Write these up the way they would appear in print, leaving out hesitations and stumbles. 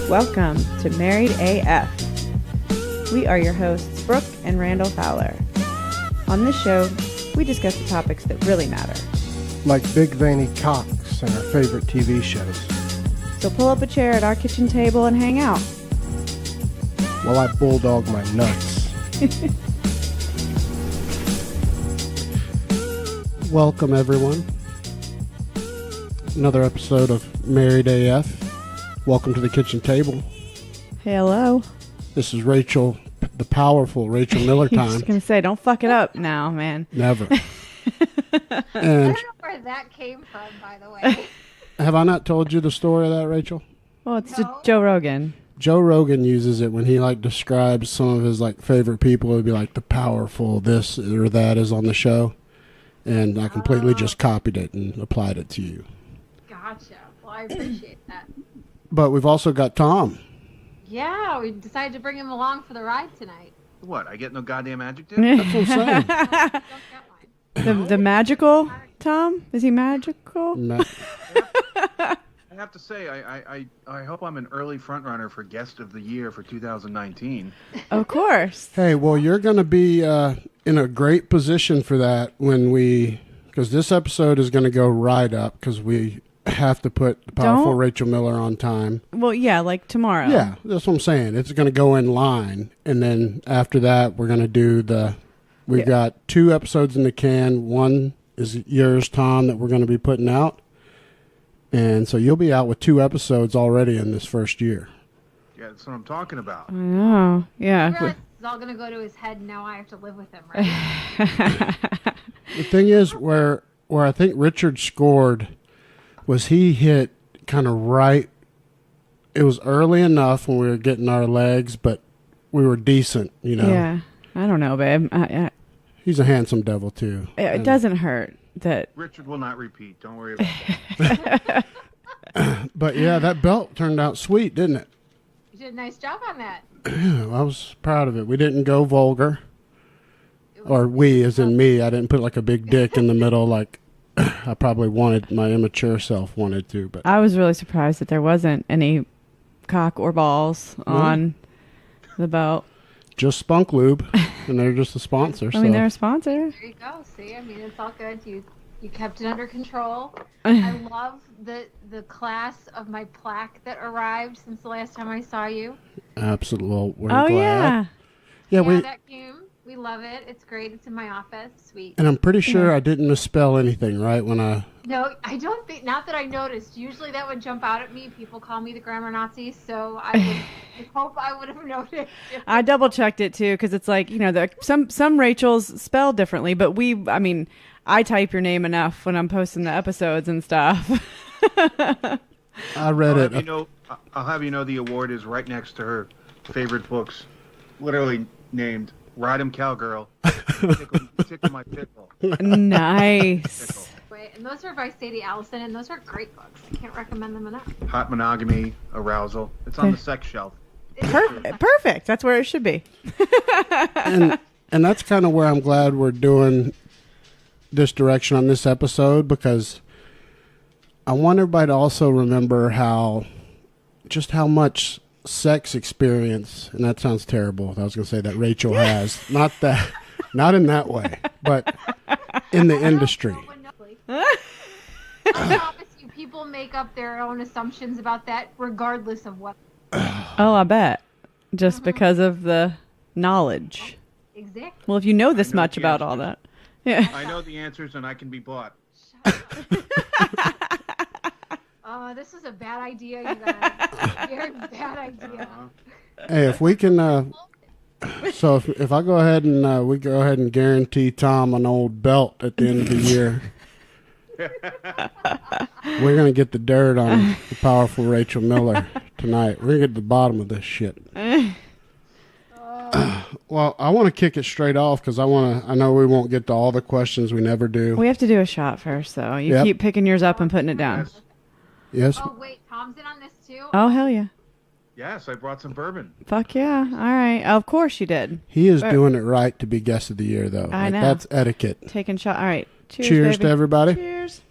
Welcome to Married AF. We are your hosts, Brooke and Randall Fowler. On this show, we discuss the topics that really matter. Like big veiny cocks and our favorite TV shows. So pull up a chair at our kitchen table and hang out. While I bulldog my nuts. Welcome, everyone. Another episode of Married AF. Welcome to the kitchen table. Hello. This is Rachel, the powerful Rachel Miller time. I was going to say, don't fuck it up now, man. Never. I don't know where that came from, by the way. Have I not told you the story of that, Rachel? Well, it's No. Joe Rogan. Joe Rogan uses it when he describes some of his favorite people. It would be like the powerful this or that is on the show. And I completely just copied it and applied it to you. Gotcha. Well, I appreciate that. But we've also got Tom. Yeah, we decided to bring him along for the ride tonight. What? I get no goddamn adjective? That's what I'm saying. Don't get one. The magical Tom? Is he magical? I have to say, I hope I'm an early front runner for guest of the year for 2019. Of course. Hey, well, you're going to be in a great position for that because this episode is going to go right up because we have to put the powerful Rachel Miller on time. Well, yeah, like tomorrow. Yeah, that's what I'm saying. It's going to go in line. And then after that, we're going to do we've got 2 episodes in the can. One is yours, Tom, that we're going to be putting out. And so you'll be out with 2 episodes already in this first year. Yeah, that's what I'm talking about. I know. I Yeah. realize it's all going to go to his head, and now I have to live with him, right? The thing is, where I think Richard scored was he hit kind of right. It was early enough when we were getting our legs, but we were decent, you know. Yeah. I don't know, babe. He's a handsome devil, too. It doesn't hurt that. Richard will not repeat. Don't worry about that. But, yeah, that belt turned out sweet, didn't it? You did a nice job on that. I was proud of it. We didn't go vulgar. Or we, as in me. I didn't put a big dick in the middle like I probably wanted, my immature self wanted to. But I was really surprised that there wasn't any cock or balls on the belt. just Spunk Lube, and they're just a sponsor. I mean, they're a sponsor. There you go. See, I mean, it's all good. You kept it under control. I love the class of my plaque that arrived since the last time I saw you. Absolutely. We're Oh, glad. yeah. Yeah, That came. We love it. It's great. It's in my office. Sweet. and I'm pretty sure I didn't misspell anything, right? When I No, I don't think. Not that I noticed. Usually that would jump out at me. People call me the grammar Nazi, so I hope I would have noticed. I double checked it too because it's some Rachels spell differently, but I type your name enough when I'm posting the episodes and stuff. I read it. I'll have you know the award is right next to her favorite books, literally named Ride 'em Cowgirl, Tickle My Pickle. Nice. Wait, and those are by Sadie Allison, and those are great books. I can't recommend them enough. Hot Monogamy, Arousal. It's on the sex shelf. Perfect. That's where it should be. and that's kind of where I'm glad we're doing this direction on this episode, because I want everybody to also remember how much sex experience, and that sounds terrible. I was going to say that Rachel has. Not in that way, but in the industry. I promise you, people make up their own assumptions about that, regardless of what. Oh, I bet. Just because of the knowledge. Exactly. Well, if you know this I know much the about answer. all that. Yeah. I know the answers and I can be bought. This is a bad idea, you guys. Very bad idea. Hey, if we can, so if I go ahead and we go ahead and guarantee Tom an old belt at the end of the year, we're gonna get the dirt on the powerful Rachel Miller tonight. We're gonna get to the bottom of this shit. Well, I want to kick it straight off because I know we won't get to all the questions. We never do. We have to do a shot first, though. You Yep. keep picking yours up and putting it down. Yes. Oh, wait, Tom's in on this too? Oh, hell yeah. Yes, I brought some bourbon. Fuck yeah. All right. Of course you did. He is doing it right to be guest of the year, though. I know. That's etiquette. Taking shot. All right. Cheers, Cheers baby. to everybody. Cheers.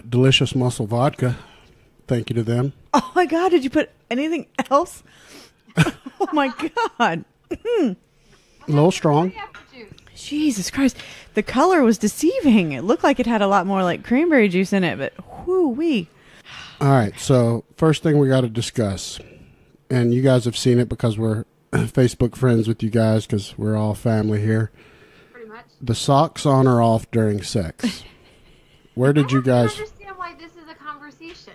Delicious muscle vodka. Thank you to them. Oh my God, did you put anything else? Oh my God. A little strong. Jesus Christ. The color was deceiving. It looked like it had a lot more like cranberry juice in it, but whoo-wee. All right, so first thing we got to discuss, and you guys have seen it because we're Facebook friends with you guys because we're all family here. Pretty much. The socks on or off during sex. Where did you guys... I don't understand why this is a conversation.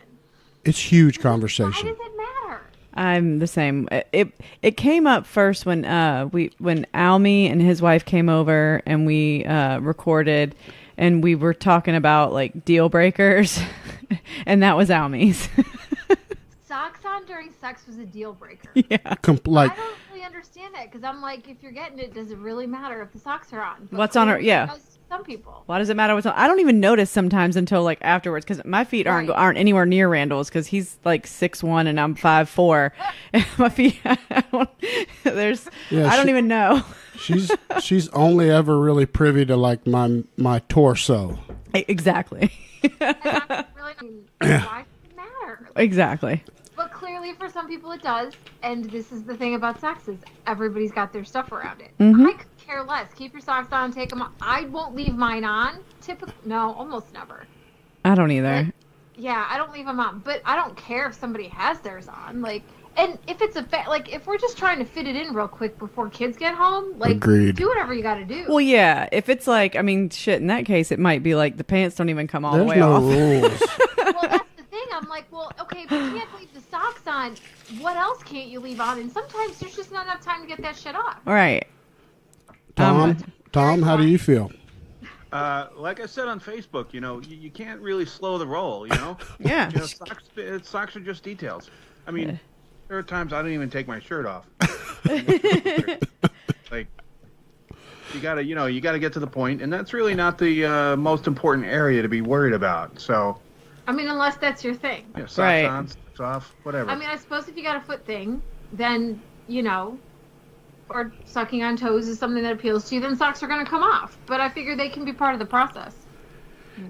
It's huge Why conversation. does it matter? I'm the same. It came up first when Almy and his wife came over and we recorded, and we were talking about like deal breakers, and that was Almy's. Socks on during sex was a deal breaker. Yeah. I don't really understand that because I'm like, if you're getting it, does it really matter if the socks are on? But What's on her? Yeah. Some people. Why does it matter what's on? I don't even notice sometimes until like afterwards because my feet aren't anywhere near Randall's because he's like 6'1" and I'm 5'4". My feet, I don't even know. She's only ever really privy to like my torso. Exactly. And I'm really, why does it matter? Exactly. But clearly for some people it does, and this is the thing about sex is everybody's got their stuff around it. Mm-hmm. I could care less. Keep your socks on, take them off. I won't leave mine on. Almost never. I don't either. Yeah, I don't leave them on, but I don't care if somebody has theirs on. Like, and if it's if we're just trying to fit it in real quick before kids get home, like, Agreed. do whatever you got to do. Well, yeah. If it's like, I mean, shit. In that case, it might be like the pants don't even come all There's the way no off. rules. Well, that's the thing. I'm like, well, okay, but you can't leave the socks on. What else can't you leave on? And sometimes there's just not enough time to get that shit off. All right. Tom, how do you feel? Like I said on Facebook, you can't really slow the roll, Yeah. Socks are just details. I mean, there are times I don't even take my shirt off. Like, you gotta get to the point, and that's really not the most important area to be worried about. So, I mean, unless that's your thing. yeah, socks Right. on, socks off, whatever. I mean, I suppose if you got a foot thing, then, or sucking on toes is something that appeals to you, then socks are going to come off. But I figure they can be part of the process.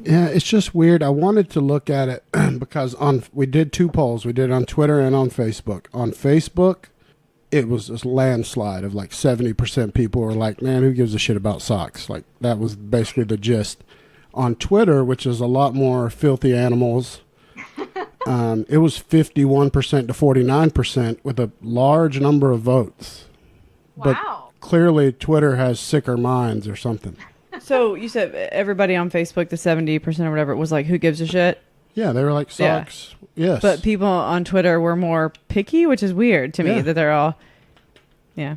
Yeah, it's just weird. I wanted to look at it because we did 2 polls. We did it on Twitter and on Facebook. On Facebook, it was a landslide of like 70% people were like, man, who gives a shit about socks? Like, that was basically the gist. On Twitter, which is a lot more filthy animals, it was 51% to 49% with a large number of votes. But Wow. clearly Twitter has sicker minds or something. So you said everybody on Facebook, the 70% or whatever, was like, who gives a shit? Yeah, they were like socks. Yeah. Yes. But people on Twitter were more picky, which is weird to me that they're all, yeah.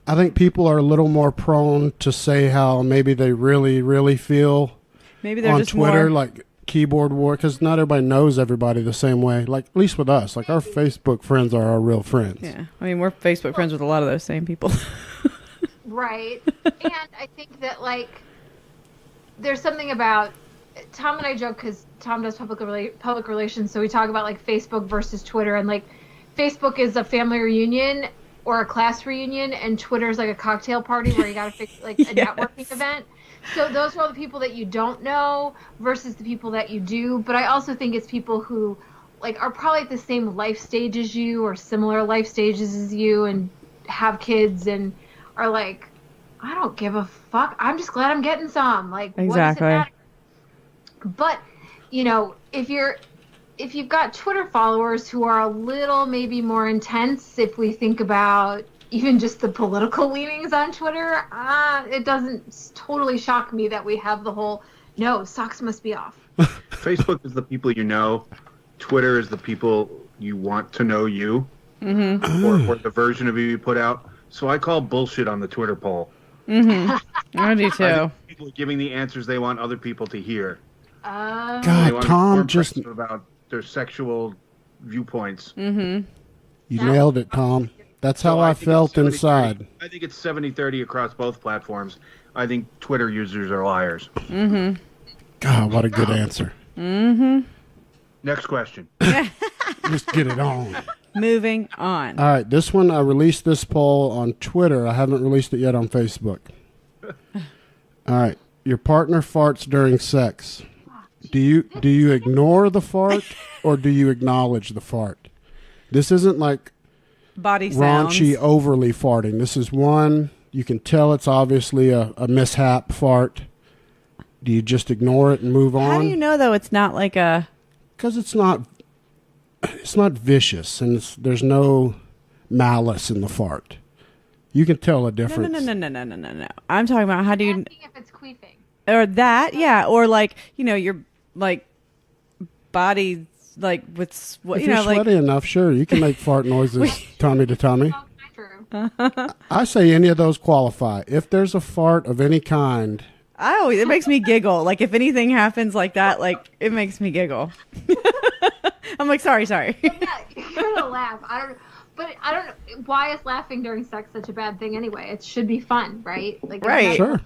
I think people are a little more prone to say how maybe they really, really feel Maybe they're on just Twitter, more like keyboard war, because not everybody knows everybody the same way. Like, at least with us, like our Facebook friends are our real friends. Yeah, I mean, we're Facebook friends with a lot of those same people. Right. And I think that, like, there's something about Tom and I joke because Tom does public relations, so we talk about like Facebook versus Twitter, and like Facebook is a family reunion or a class reunion, and Twitter is like a cocktail party where you got to fix like a networking event. So those are all the people that you don't know versus the people that you do. But I also think it's people who like are probably at the same life stage as you or similar life stages as you and have kids and are like, I don't give a fuck. I'm just glad I'm getting some. Like, Exactly. what does it matter? But, you know, if you've got Twitter followers who are a little maybe more intense, if we think about even just the political leanings on Twitter, it doesn't totally shock me that we have the whole, no, socks must be off. Facebook is the people you know. Twitter is the people you want to know you, or the version of you you put out. So I call bullshit on the Twitter poll. I do too. I think people are giving the answers they want other people to hear. They God, want Tom, more just impressive about their sexual viewpoints. you nailed it, Tom. That's how I think felt it's 70-30. inside. I think it's 70-30 across both platforms. I think Twitter users are liars. God, what a good answer. Next question. Just get it on. Moving on. All right, this one, I released this poll on Twitter. I haven't released it yet on Facebook. All right, your partner farts during sex. Do you ignore the fart or do you acknowledge the fart? This isn't like Body sounds. raunchy, overly farting. This is one you can tell it's obviously a mishap fart. Do you just ignore it and move on? How do you know though it's not like a? Because it's not vicious and there's no malice in the fart. You can tell a difference. No. I'm talking about how do you? Asking if it's queefing. Or that, yeah, or like your like body like with If you're sweaty enough, sure, you can make fart noises tummy to tummy. Oh, true. I say any of those qualify. If there's a fart of any kind, it makes me giggle. Like if anything happens like that, like it makes me giggle. I'm like, sorry. Yeah, you're gonna laugh. I don't know why is laughing during sex such a bad thing anyway. It should be fun, right? Like right. Sure.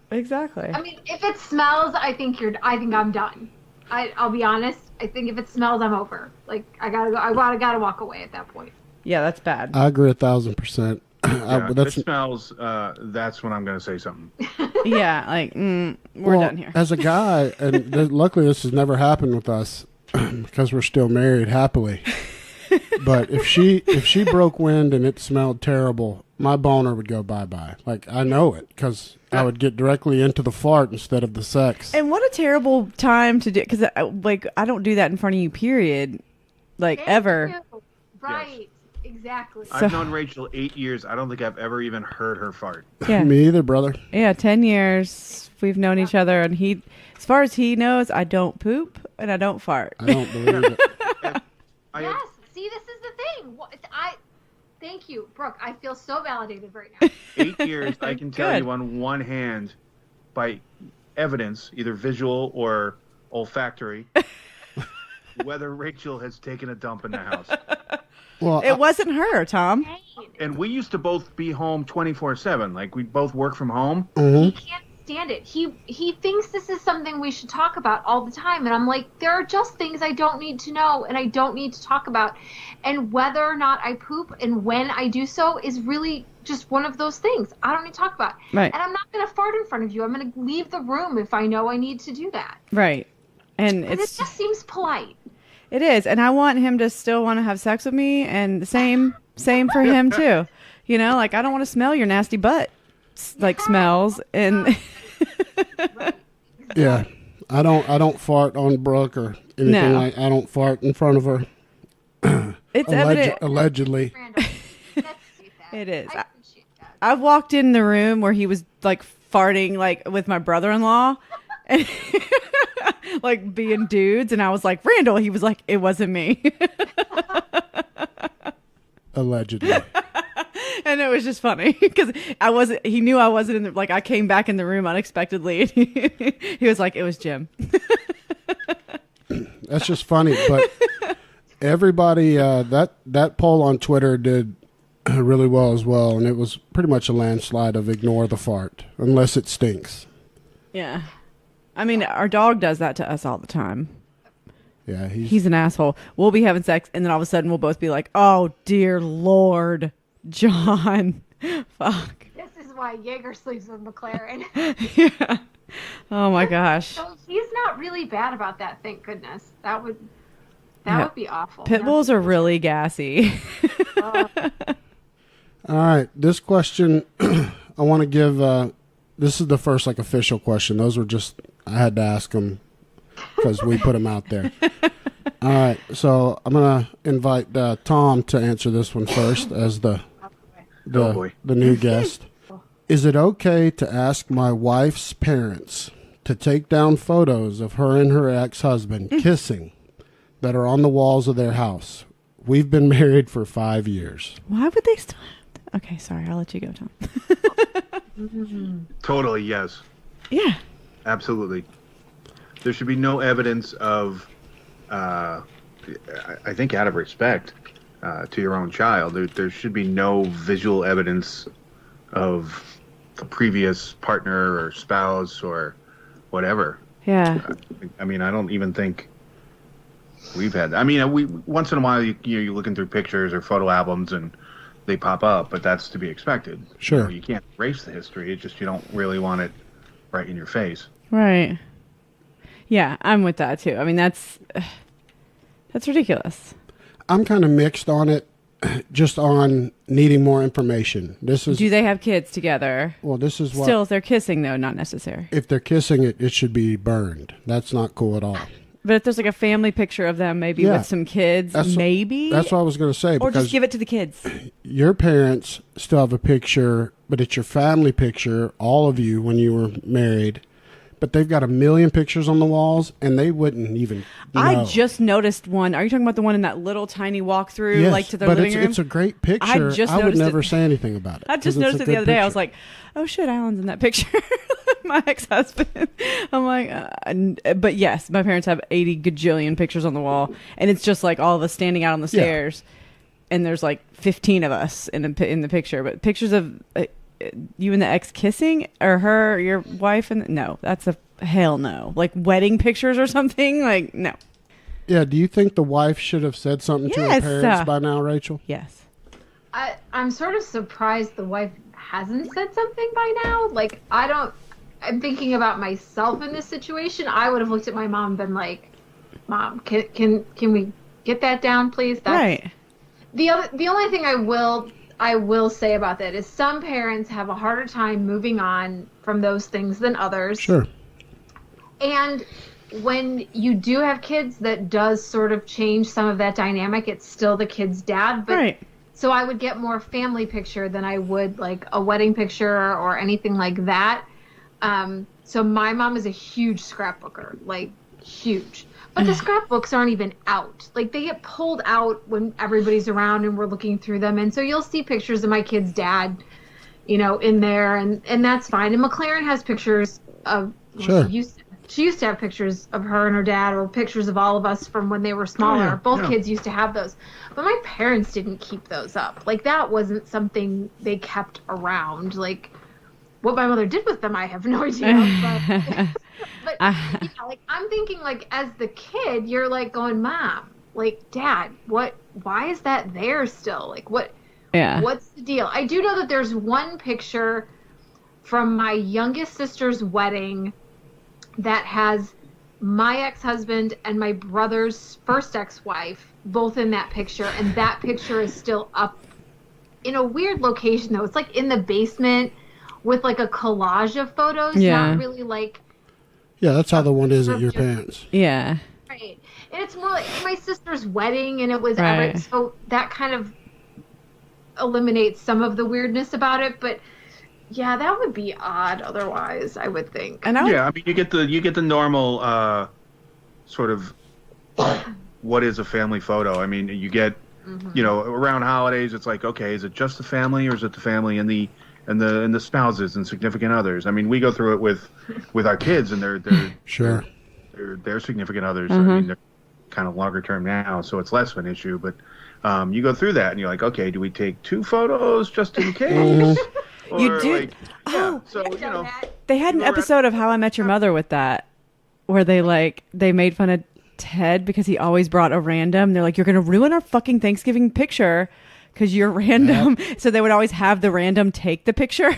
Exactly. I mean, if it smells, I think I'm done. I'll be honest. I think if it smells, I'm over. Like I gotta go. I gotta walk away at that point. Yeah, that's bad. I agree 1,000%. Yeah, if it smells, that's when I'm going to say something. Yeah, like we're done here. As a guy, and luckily this has never happened with us because we're still married happily. But if she broke wind and it smelled terrible, my boner would go bye-bye. Like I know it because I would get directly into the fart instead of the sex. And what a terrible time to do, because I don't do that in front of you, period. Like Thank ever. you. Right. Yes. Exactly. I've known Rachel 8 years. I don't think I've ever even heard her fart. Yeah. Me either, brother. Yeah, 10 years we've known each other, and as far as he knows, I don't poop and I don't fart. I don't believe it. Yes. See, this is the thing. Thank you, Brooke. I feel so validated right now. 8 years, I can tell Good. you on one hand, by evidence, either visual or olfactory, whether Rachel has taken a dump in the house. Well, It wasn't her, Tom. And we used to both be home 24/7. Like we both work from home. He can't stand it. He thinks this is something we should talk about all the time, and I'm like, there are just things I don't need to know and I don't need to talk about, and whether or not I poop and when I do so is really just one of those things I don't need to talk about. Right. And I'm not going to fart in front of you. I'm going to leave the room if I know I need to do that. Right. And It just seems polite. it is, and I want him to still want to have sex with me, and the same for him too. Like I don't want to smell your nasty butt smells, and yeah, I don't fart on Brooke or anything No. like. I don't fart in front of her. it's evident. Allegedly. Randall, let's do that. It is. I appreciate that. I've walked in the room where he was like farting like with my brother-in-law, and like being dudes, and I was like, Randall. He was like, it wasn't me. Allegedly. And it was just funny because he knew I wasn't in the, like I came back in the room unexpectedly, and he was like, it was Jim. That's just funny, but everybody that poll on Twitter did really well as well, and it was pretty much a landslide of ignore the fart unless it stinks. Yeah. I mean, our dog does that to us all the time. Yeah, He's an asshole. We'll be having sex, and then all of a sudden we'll both be like, oh, dear Lord, John. Fuck. This is why Jaeger sleeps with McLaren. Yeah. Oh, my gosh. So he's not really bad about that, thank goodness. That would be awful. Pit bulls are really gassy. All right, this question I want to give. This is the first official question. Those were just I had to ask them because we put them out there. All right, so I'm gonna invite Tom to answer this one first as the new guest. Is it okay to ask my wife's parents to take down photos of her and her ex-husband kissing that are on the walls of their house? We've been married for 5 years. Why would they still have to? Okay, sorry. I'll let you go, Tom. Totally, yes. Yeah. Absolutely. There should be no evidence of, I think out of respect to your own child, there should be no visual evidence of the previous partner or spouse or whatever. Yeah. I mean, I don't even think we've had that. I mean, we once in a while you're looking through pictures or photo albums and they pop up, but that's to be expected. Sure. You can't erase the history. It's just you don't really want it right in your face. Right. Yeah, I'm with that too. I mean, that's ridiculous. I'm kind of mixed on it, just on needing more information. Do they have kids together? Well, this is what. Still, if they're kissing, though, not necessary. If they're kissing, it should be burned. That's not cool at all. But if there's like a family picture of them, maybe with some kids, maybe. That's what I was going to say. Or just give it to the kids. Your parents still have a picture, but it's your family picture, all of you when you were married. But they've got a million pictures on the walls, and they wouldn't even know. I just noticed one. Are you talking about the one in that little tiny walkthrough, yes, like to the living room? It's a great picture. I would never say anything about it. I just noticed it the other day. I was like, oh shit, Alan's in that picture. My ex-husband. I'm like, but yes, my parents have 80 gajillion pictures on the wall, and it's just like all of us standing out on the stairs, and there's like 15 of us in the picture. But pictures of you and the ex kissing, or her, your wife, and no, that's a hell no. Like wedding pictures or something, like no. Yeah, do you think the wife should have said something to her parents by now, Rachel? Yes. I'm sort of surprised the wife hasn't said something by now. Like, I'm thinking about myself in this situation. I would have looked at my mom and been like, Mom, can we get that down, please? That's, right. The only thing I will say about that is some parents have a harder time moving on from those things than others. Sure. And when you do have kids, that does sort of change some of that dynamic. It's still the kid's dad, but right. So I would get more family picture than I would like a wedding picture or anything like that. So my mom is a huge scrapbooker, like huge. But the scrapbooks aren't even out. Like they get pulled out when everybody's around and we're looking through them. And so you'll see pictures of my kid's dad, in there, and that's fine. And McLaren has pictures of sure. She used to have pictures of her and her dad, or pictures of all of us from when they were smaller. Oh, yeah. Both kids used to have those. But my parents didn't keep those up. Like, that wasn't something they kept around. Like, what my mother did with them, I have no idea. But yeah, like, I'm thinking, like, as the kid, you're, like, going, Mom, like, Dad, why is that there still? Like, what's the deal? I do know that there's one picture from my youngest sister's wedding that has my ex-husband and my brother's first ex-wife both in that picture, and that picture is still up in a weird location, though. It's like in the basement with like a collage of photos, not really like... Yeah, that's how the one is at your parents'. Yeah. Right. And it's more like my sister's wedding, and it was... Right. So that kind of eliminates some of the weirdness about it, but... Yeah, that would be odd otherwise, I would think. And I mean, you get the normal sort of what is a family photo. I mean, you get around holidays, it's like, okay, is it just the family, or is it the family and the spouses and significant others? I mean, we go through it with our kids and their sure. their significant others. I mean, they're kind of longer term now, so it's less of an issue. But you go through that and you're like, okay, do we take 2 photos just in case? Or you do. Like, yeah, so they had an episode of How I Met Your Mother with that, where they made fun of Ted because he always brought a random. They're like, you're gonna ruin our fucking Thanksgiving picture because you're random. Yep. So they would always have the random take the picture.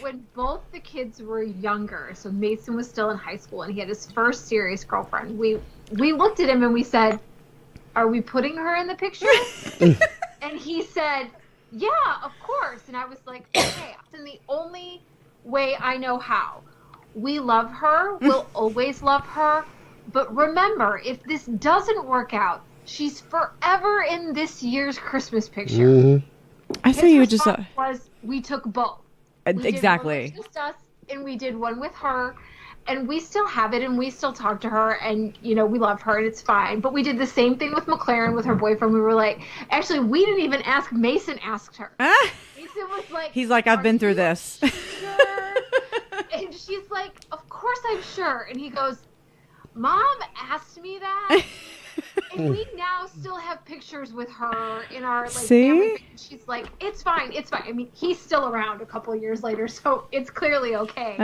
when both the kids were younger, so Mason was still in high school and he had his first serious girlfriend, we looked at him and we said, are we putting her in the picture? And he said, yeah, of course. And I was like, okay, in the only way I know how. We love her. We'll always love her. But remember, if this doesn't work out, she's forever in this year's Christmas picture. Mm-hmm. I say you would just... we took both. Exactly. We did one with just us, and we did one with her. And we still have it, and we still talk to her, and, we love her, and it's fine. But we did the same thing with McLaren, with her boyfriend. We were like, actually, we didn't even ask. Mason asked her. Mason was like... He's like, I've been through this. Sure? And she's like, of course I'm sure. And he goes, Mom asked me that. And we now still have pictures with her in our, like, family. She's like, it's fine. I mean, he's still around a couple of years later, so it's clearly okay.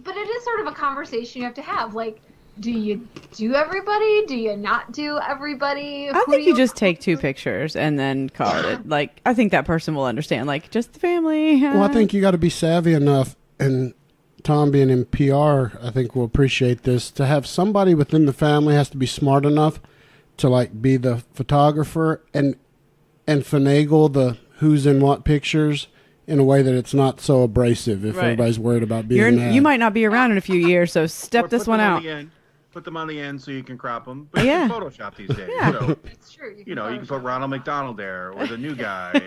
But it is sort of a conversation you have to have. Like, do you do everybody? Do you not do everybody? I think you just take 2 pictures and then call it. Like, I think that person will understand. Like, just the family. Well, I think you got to be savvy enough and Tom being in PR, I think will appreciate this. To have somebody within the family has to be smart enough to like be the photographer and finagle the who's in what pictures in a way that it's not so abrasive if everybody's worried about being mad. You might not be around in a few years, so step this one out. Put them on the end so you can crop them. But yeah. You can Photoshop these days. Yeah. So, it's true. You can put Ronald McDonald there, or the new guy,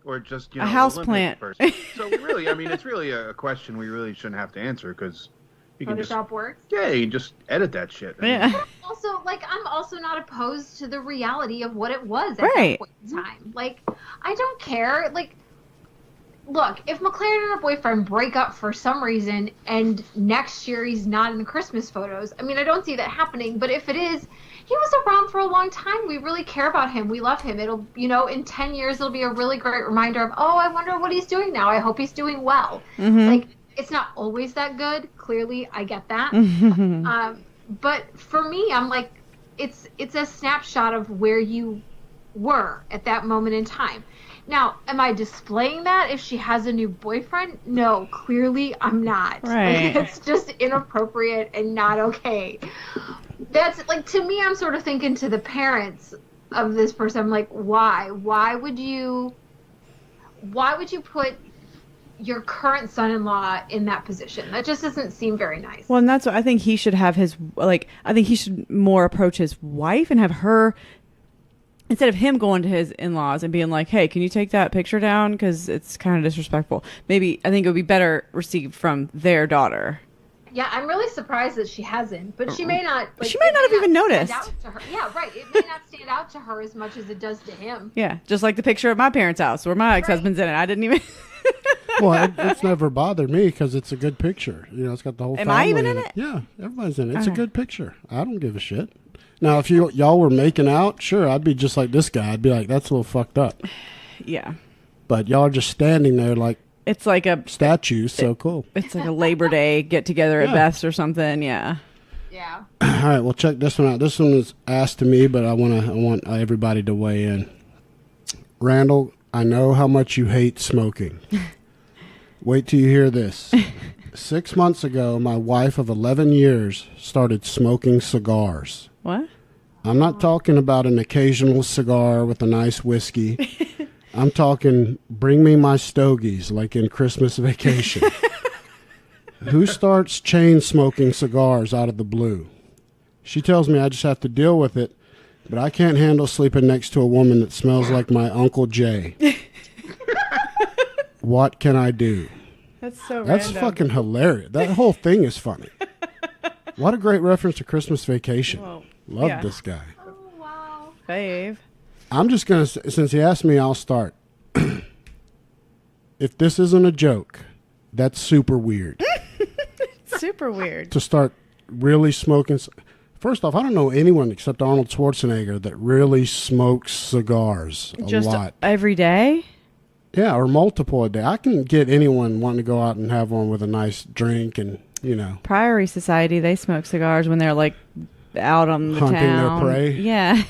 or just a house plant. Person. So really, I mean, it's really a question we really shouldn't have to answer because you can Photoshop works. Yeah, you can just edit that shit. Yeah. Also, like, I'm also not opposed to the reality of what it was at that point in time. Like, I don't care. Like, look, if McLaren and her boyfriend break up for some reason and next year he's not in the Christmas photos, I mean, I don't see that happening. But if it is, he was around for a long time. We really care about him. We love him. It'll, in 10 years, it'll be a really great reminder of, oh, I wonder what he's doing now. I hope he's doing well. Mm-hmm. Like, it's not always that good. Clearly, I get that. But for me, I'm like, it's a snapshot of where you were at that moment in time. Now, am I displaying that if she has a new boyfriend? No, clearly I'm not. Right. Like, it's just inappropriate and not okay. That's, like, to me, I'm sort of thinking to the parents of this person, I'm like, why? Why would you put your current son-in-law in that position? That just doesn't seem very nice. Well, and that's what I think he should have I think he should more approach his wife and have her, instead of him going to his in-laws and being like, hey, can you take that picture down? Because it's kind of disrespectful. Maybe, I think it would be better received from their daughter. Yeah, I'm really surprised that she hasn't, but she may not. She might not have even noticed. Yeah, right. It may not stand out to her as much as it does to him. Yeah, just like the picture of my parents' house where my ex-husband's in it. I didn't even... Well, it's never bothered me because it's a good picture. It's got the whole family. Am I even in it? Yeah, everybody's in it. It's a good picture. I don't give a shit. Now, if y'all were making out, sure, I'd be just like this guy. I'd be like, that's a little fucked up. Yeah. But y'all are just standing there like it's like a statues. So cool. It's like a Labor Day get together at Beth's or something. Yeah. Yeah. All right, well, check this one out. This one was asked to me, but I want everybody to weigh in. Randall, I know how much you hate smoking. Wait till you hear this. 6 months ago, my wife of 11 years started smoking cigars. What? I'm not talking about an occasional cigar with a nice whiskey. I'm talking bring me my stogies like in Christmas Vacation. Who starts chain smoking cigars out of the blue? She tells me I just have to deal with it, but I can't handle sleeping next to a woman that smells like my Uncle Jay. What can I do? That's so That's random. fucking hilarious. That whole thing is funny. What a great reference to Christmas Vacation. Whoa. Love this guy. Oh, wow. Fave. I'm just going to, since he asked me, I'll start. If this isn't a joke, that's super weird. Super weird. To start really smoking. First off, I don't know anyone except Arnold Schwarzenegger that really smokes cigars a Just lot. Every day? Yeah, or multiple a day. I can get anyone wanting to go out and have one with a nice drink and, Priory Society, they smoke cigars when they're like out on the hunting town. their prey. Yeah.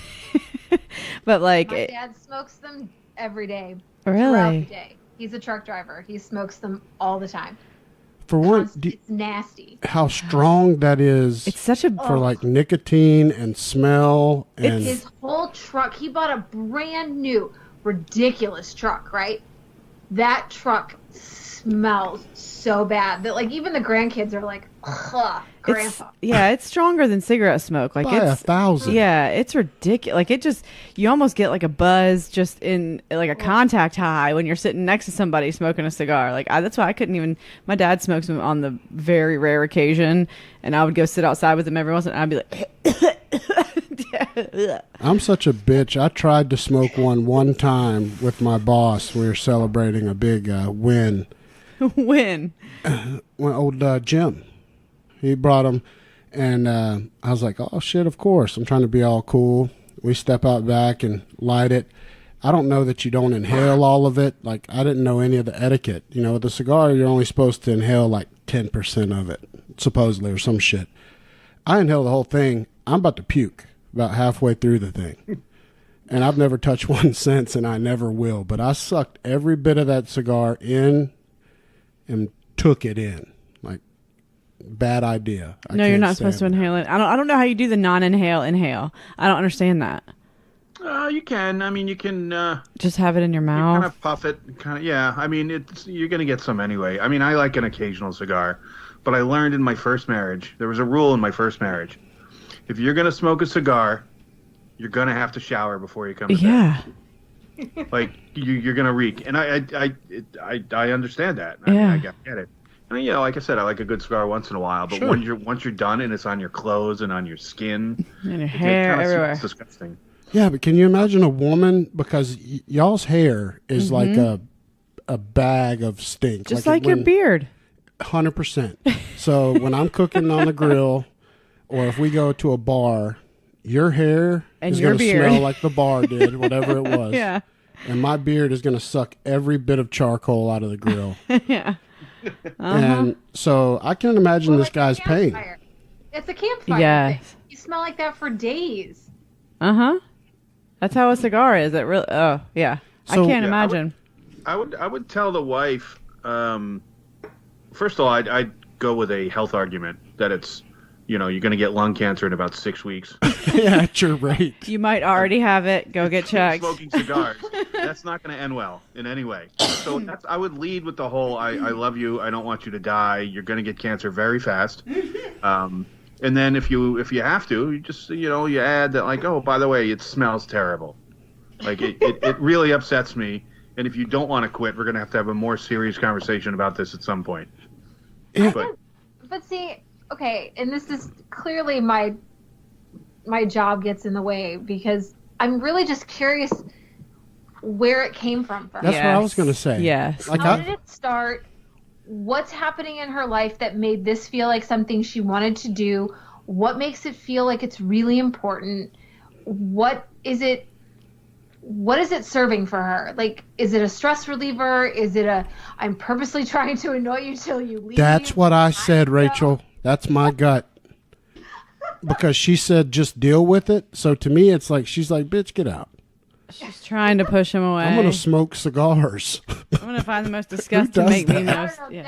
But like... My dad smokes them every day. Really? Throughout the day. He's a truck driver. He smokes them all the time. For one, It's nasty. how strong that is. It's such a... for like nicotine and smell and His whole truck, he bought a brand new, ridiculous truck, right? That truck smells so bad that like even the grandkids are like, ugh, grandpa. It's stronger than cigarette smoke. Like by 1,000. Yeah, it's ridiculous. Like it just, you almost get like a buzz just in like a contact high when you're sitting next to somebody smoking a cigar. Like that's why I couldn't even, my dad smokes them on the very rare occasion and I would go sit outside with him every once in a while and I'd be like, I'm such a bitch. I tried to smoke one time with my boss. We were celebrating a big win. when? When old Jim, he brought them, and I was like, oh shit, of course. I'm trying to be all cool. We step out back and light it. I don't know that you don't inhale all of it. Like I didn't know any of the etiquette. With a cigar, you're only supposed to inhale like 10% of it, supposedly, or some shit. I inhaled the whole thing. I'm about to puke about halfway through the thing. And I've never touched one since, and I never will. But I sucked every bit of that cigar in and took it in. bad idea. No, you're not supposed to inhale it. I don't know how you do the non-inhale inhale. I don't understand that. You can. I mean, you can just have it in your mouth. Kind of puff it. Kind of. Yeah. I mean, you're gonna get some anyway. I mean, I like an occasional cigar, but I learned in my first marriage. There was a rule in my first marriage. If you're gonna smoke a cigar, you're gonna have to shower before you come to bed. Like you're gonna reek, and I understand that. I mean, I get it. And like I said, I like a good cigar once in a while, but once you're done and it's on your clothes and on your skin and your hair everywhere, it's disgusting. Yeah, but can you imagine a woman, because y'all's hair is like a bag of stink, just like your beard. 100%. So when I'm cooking on the grill, or if we go to a bar, your hair is going to smell like the bar did, whatever it was. Yeah. And my beard is going to suck every bit of charcoal out of the grill. Yeah. And so I can imagine this guy's pain. It's a campfire. Yes. Thing. You smell like that for days. That's how a cigar is. It really. Oh, yeah. So, I can't imagine. I would tell the wife. First of all, I'd go with a health argument that it's, you're going to get lung cancer in about 6 weeks. Yeah, at your rate. You might already have it. Go get checked. Smoking cigars. That's not going to end well in any way. So I would lead with the whole, I love you. I don't want you to die. You're going to get cancer very fast. And then if you have to, you just, you add that, like, oh, by the way, it smells terrible. Like, it really upsets me. And if you don't want to quit, we're going to have a more serious conversation about this at some point. Yeah. But see, okay, and this is clearly my job gets in the way, because I'm really just curious where it came from for her. That's what I was going to say. Yes. Like, how did it start? What's happening in her life that made this feel like something she wanted to do? What makes it feel like it's really important? What is it serving for her? Like, is it a stress reliever? Is it I'm purposely trying to annoy you till you leave? That's what I said, Rachel. That's my gut. Because she said just deal with it. So to me, it's like, she's like, bitch, get out. She's trying to push him away. I'm going to smoke cigars. I'm going to find the most disgusting, make me most. Yeah.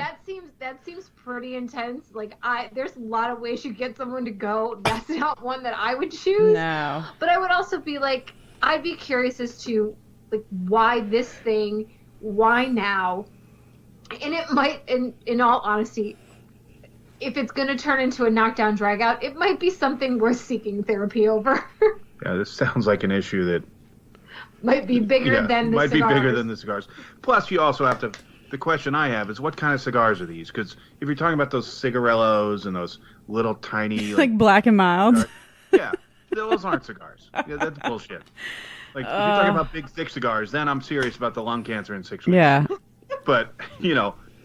That seems pretty intense. Like, there's a lot of ways you get someone to go. That's not one that I would choose. No. But I would also be like, I'd be curious as to, like, why this thing, why now? And it might, in all honesty, if it's going to turn into a knockdown drag out, it might be something worth seeking therapy over. Yeah, this sounds like an issue that might be bigger than the cigars. Might be bigger than the cigars. Plus, you also have to, the question I have is, what kind of cigars are these? Because if you're talking about those cigarellos and those little tiny... like Black and Mild? Cigars, yeah, those aren't cigars. Yeah, that's bullshit. Like, if you're talking about big, thick cigars, then I'm serious about the lung cancer in 6 weeks. Yeah. But,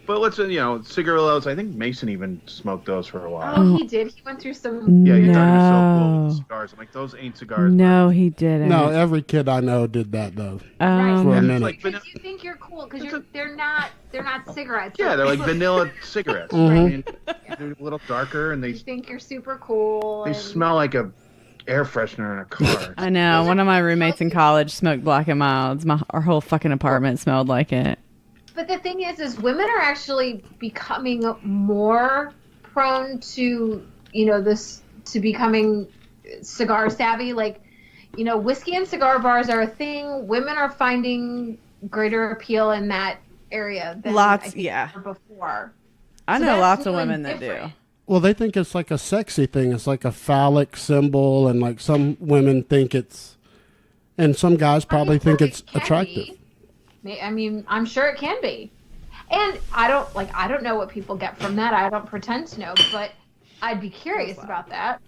let's, cigarillos, I think Mason even smoked those for a while. Oh, he did? He went through some... Yeah, he thought he was so cool with cigars. I'm like, those ain't cigars. No, bro. he didn't. No, every kid I know did that, though. Right. For a minute. Like, because you think you're cool, because they're not cigarettes. Yeah, they're like vanilla cigarettes. Mm-hmm. I mean, they're a little darker, and you think you're super cool. They smell like a air freshener in a car. I know. One of my roommates in college smoked Black and Milds. Our whole fucking apartment smelled like it. But the thing is women are actually becoming more prone to, to becoming cigar savvy. Like, whiskey and cigar bars are a thing. Women are finding greater appeal in that area than before. I know lots of women that do. Well, they think it's like a sexy thing. It's like a phallic symbol, and like some women think it's, and some guys probably think it's attractive. I mean, I'm sure it can be. And I don't know what people get from that. I don't pretend to know, but I'd be curious about that.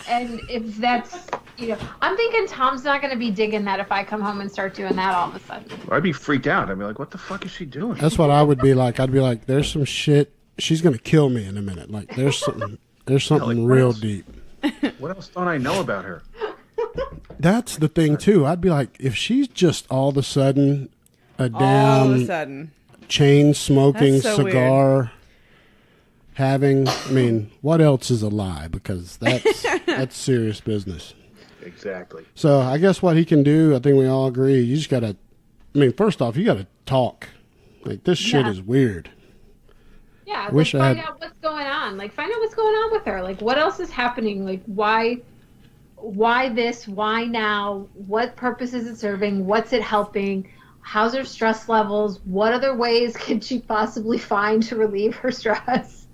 And if that's, I'm thinking Tom's not going to be digging that if I come home and start doing that all of a sudden. I'd be freaked out. I'd be like, what the fuck is she doing? That's what I would be like. I'd be like, there's some shit. She's going to kill me in a minute. Like, there's something real deep. What else don't I know about her? That's the thing, too. I'd be like, if she's just all of a sudden a damn chain smoking cigar having, I mean, what else is a lie? Because that's serious business. Exactly. So I guess what he can do, I think we all agree, you just got to, first off, you got to talk. Like, this shit is weird. Yeah, I wish I find had... out what's going on. Like, find out what's going on with her. Like, what else is happening? Like, why this? Why now? What purpose is it serving? What's it helping? How's her stress levels? What other ways can she possibly find to relieve her stress?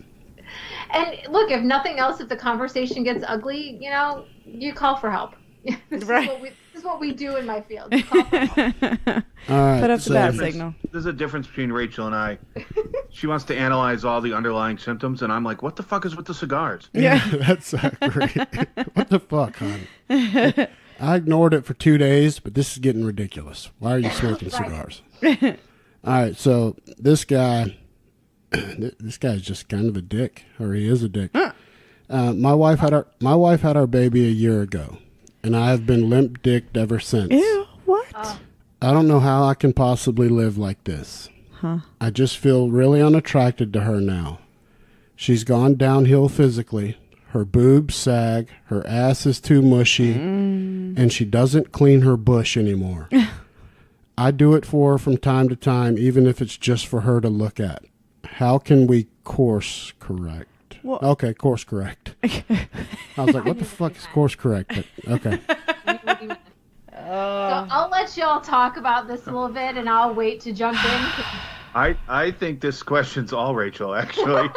And look, if nothing else, if the conversation gets ugly, you call for help. This is what we do in my field. You call for help. All right, put up the bat signal. There's a difference between Rachel and I. She wants to analyze all the underlying symptoms, and I'm like, what the fuck is with the cigars? Yeah, that's great. What the fuck, hon? I ignored it for 2 days, but this is getting ridiculous. Why are you smoking cigars? All right, so this guy's just kind of a dick, or he is a dick. My wife had our baby a year ago, and I have been limp-dicked ever since. Ew, what? I don't know how I can possibly live like this. Huh. I just feel really unattracted to her now. She's gone downhill physically. Her boobs sag, her ass is too mushy, and she doesn't clean her bush anymore. I do it for her from time to time, even if it's just for her to look at. How can we course correct? Well, okay, course correct. I was like, what the fuck is course correct? But, okay. So I'll let y'all talk about this a little bit, and I'll wait to jump in. I think this question's all Rachel, actually.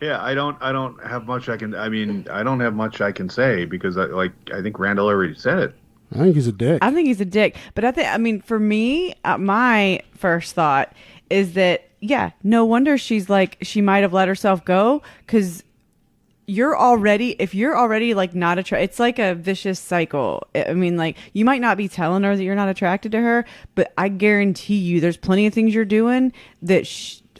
Yeah, I don't have much I don't have much I can say because I think Randall already said it. I think he's a dick. But for me, my first thought is that, yeah, no wonder she might have let herself go, because if you're already like not attracted, it's like a vicious cycle. I mean, like, you might not be telling her that you're not attracted to her, but I guarantee you there's plenty of things you're doing that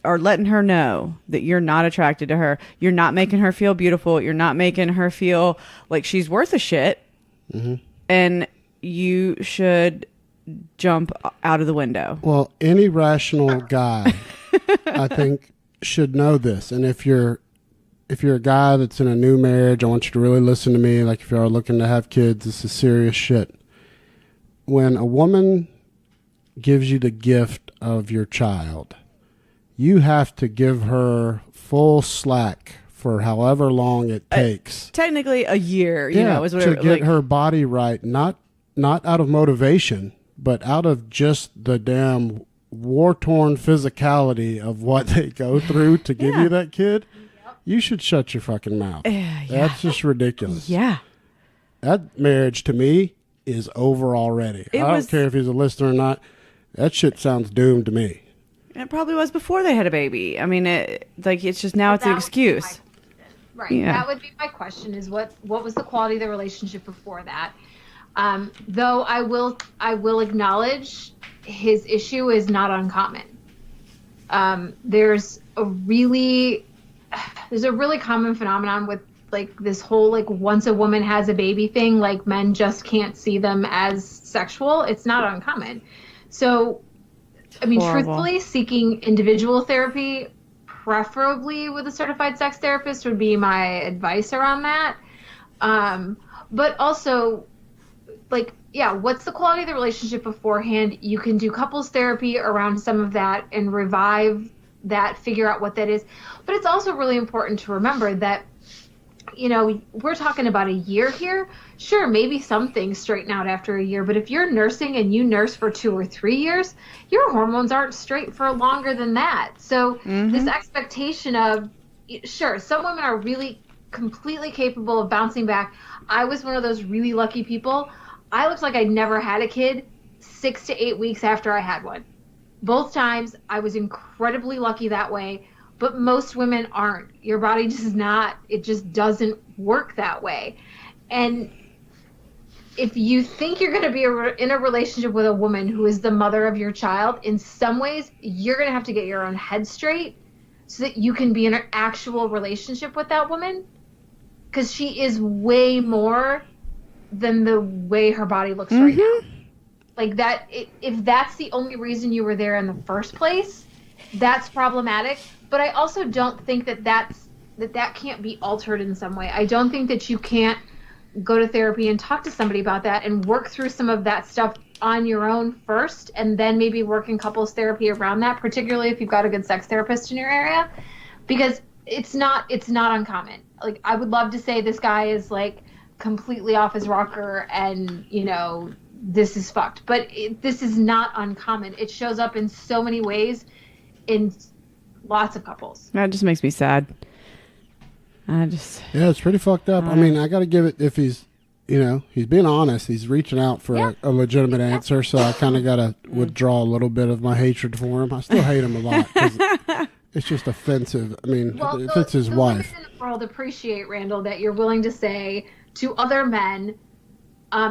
are letting her know that you're not attracted to her. You're not making her feel beautiful. You're not making her feel like she's worth a shit. Mm-hmm. And you should jump out of the window. Well, any rational guy, I think, should know this. And if you're a guy that's in a new marriage, I want you to really listen to me. Like, if you are looking to have kids, this is serious shit. When a woman gives you the gift of your child, you have to give her full slack for however long it takes. Technically a year, is what to get her body right, not out of motivation, but out of just the damn war-torn physicality of what they go through to give you that kid. You should shut your fucking mouth. That's just ridiculous. Yeah. That marriage, to me, is over already. I don't care if he's a listener or not. That shit sounds doomed to me. It probably was before they had a baby. I mean, it's just now it's an excuse. Right. Yeah. That would be my question, is what was the quality of the relationship before that? Though I will acknowledge his issue is not uncommon. There's a really common phenomenon with like this whole like once a woman has a baby thing, like men just can't see them as sexual. It's not uncommon. So, I mean, truthfully, seeking individual therapy, preferably with a certified sex therapist, would be my advice around that. But also, like, yeah, what's the quality of the relationship beforehand? You can do couples therapy around some of that and revive that, figure out what that is. But it's also really important to remember that, we're talking about a year here. Sure, maybe some things straighten out after a year, but if you're nursing and you nurse for 2 or 3 years, your hormones aren't straight for longer than that. So this expectation of, sure, some women are really completely capable of bouncing back. I was one of those really lucky people. I looked like I never had a kid 6 to 8 weeks after I had one. Both times, I was incredibly lucky that way. But most women aren't. Your body just it just doesn't work that way. And if you think you're going to be in a relationship with a woman who is the mother of your child, in some ways, you're going to have to get your own head straight so that you can be in an actual relationship with that woman. Because she is way more than the way her body looks right now. Like that, if that's the only reason you were there in the first place, that's problematic. But I also don't think that can't be altered in some way. I don't think that you can't go to therapy and talk to somebody about that and work through some of that stuff on your own first, and then maybe work in couples therapy around that, particularly if you've got a good sex therapist in your area. because it's not uncommon. Like, I would love to say this guy is like completely off his rocker and, you know, this is fucked, but this is not uncommon. It shows up in so many ways in lots of couples. That just makes me sad. Yeah, it's pretty fucked up. I mean, I got to give it, if he's, you know, he's being honest. He's reaching out for a legitimate answer, so I kind of got to withdraw a little bit of my hatred for him. I still hate him a lot 'cause it's just offensive. I mean, if it's his wife. The women in the world appreciate, Randall, that you're willing to say to other men,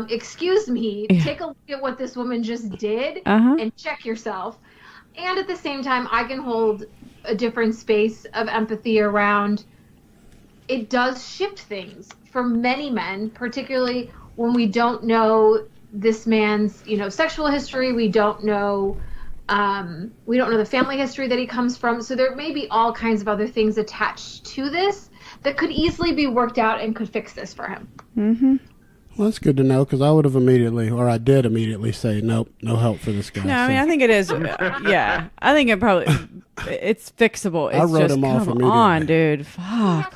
excuse me, take a look at what this woman just did and check yourself. And at the same time, I can hold a different space of empathy around it does shift things for many men, particularly when we don't know this man's, you know, sexual history. We don't know the family history that he comes from. So there may be all kinds of other things attached to this that could easily be worked out and could fix this for him. Mm-hmm. Well, that's good to know, because I would have I did immediately say, nope, no help for this guy. No, I mean, I think it is. Yeah, I think it's fixable. It's I wrote just, him off come immediately. on, dude. Fuck,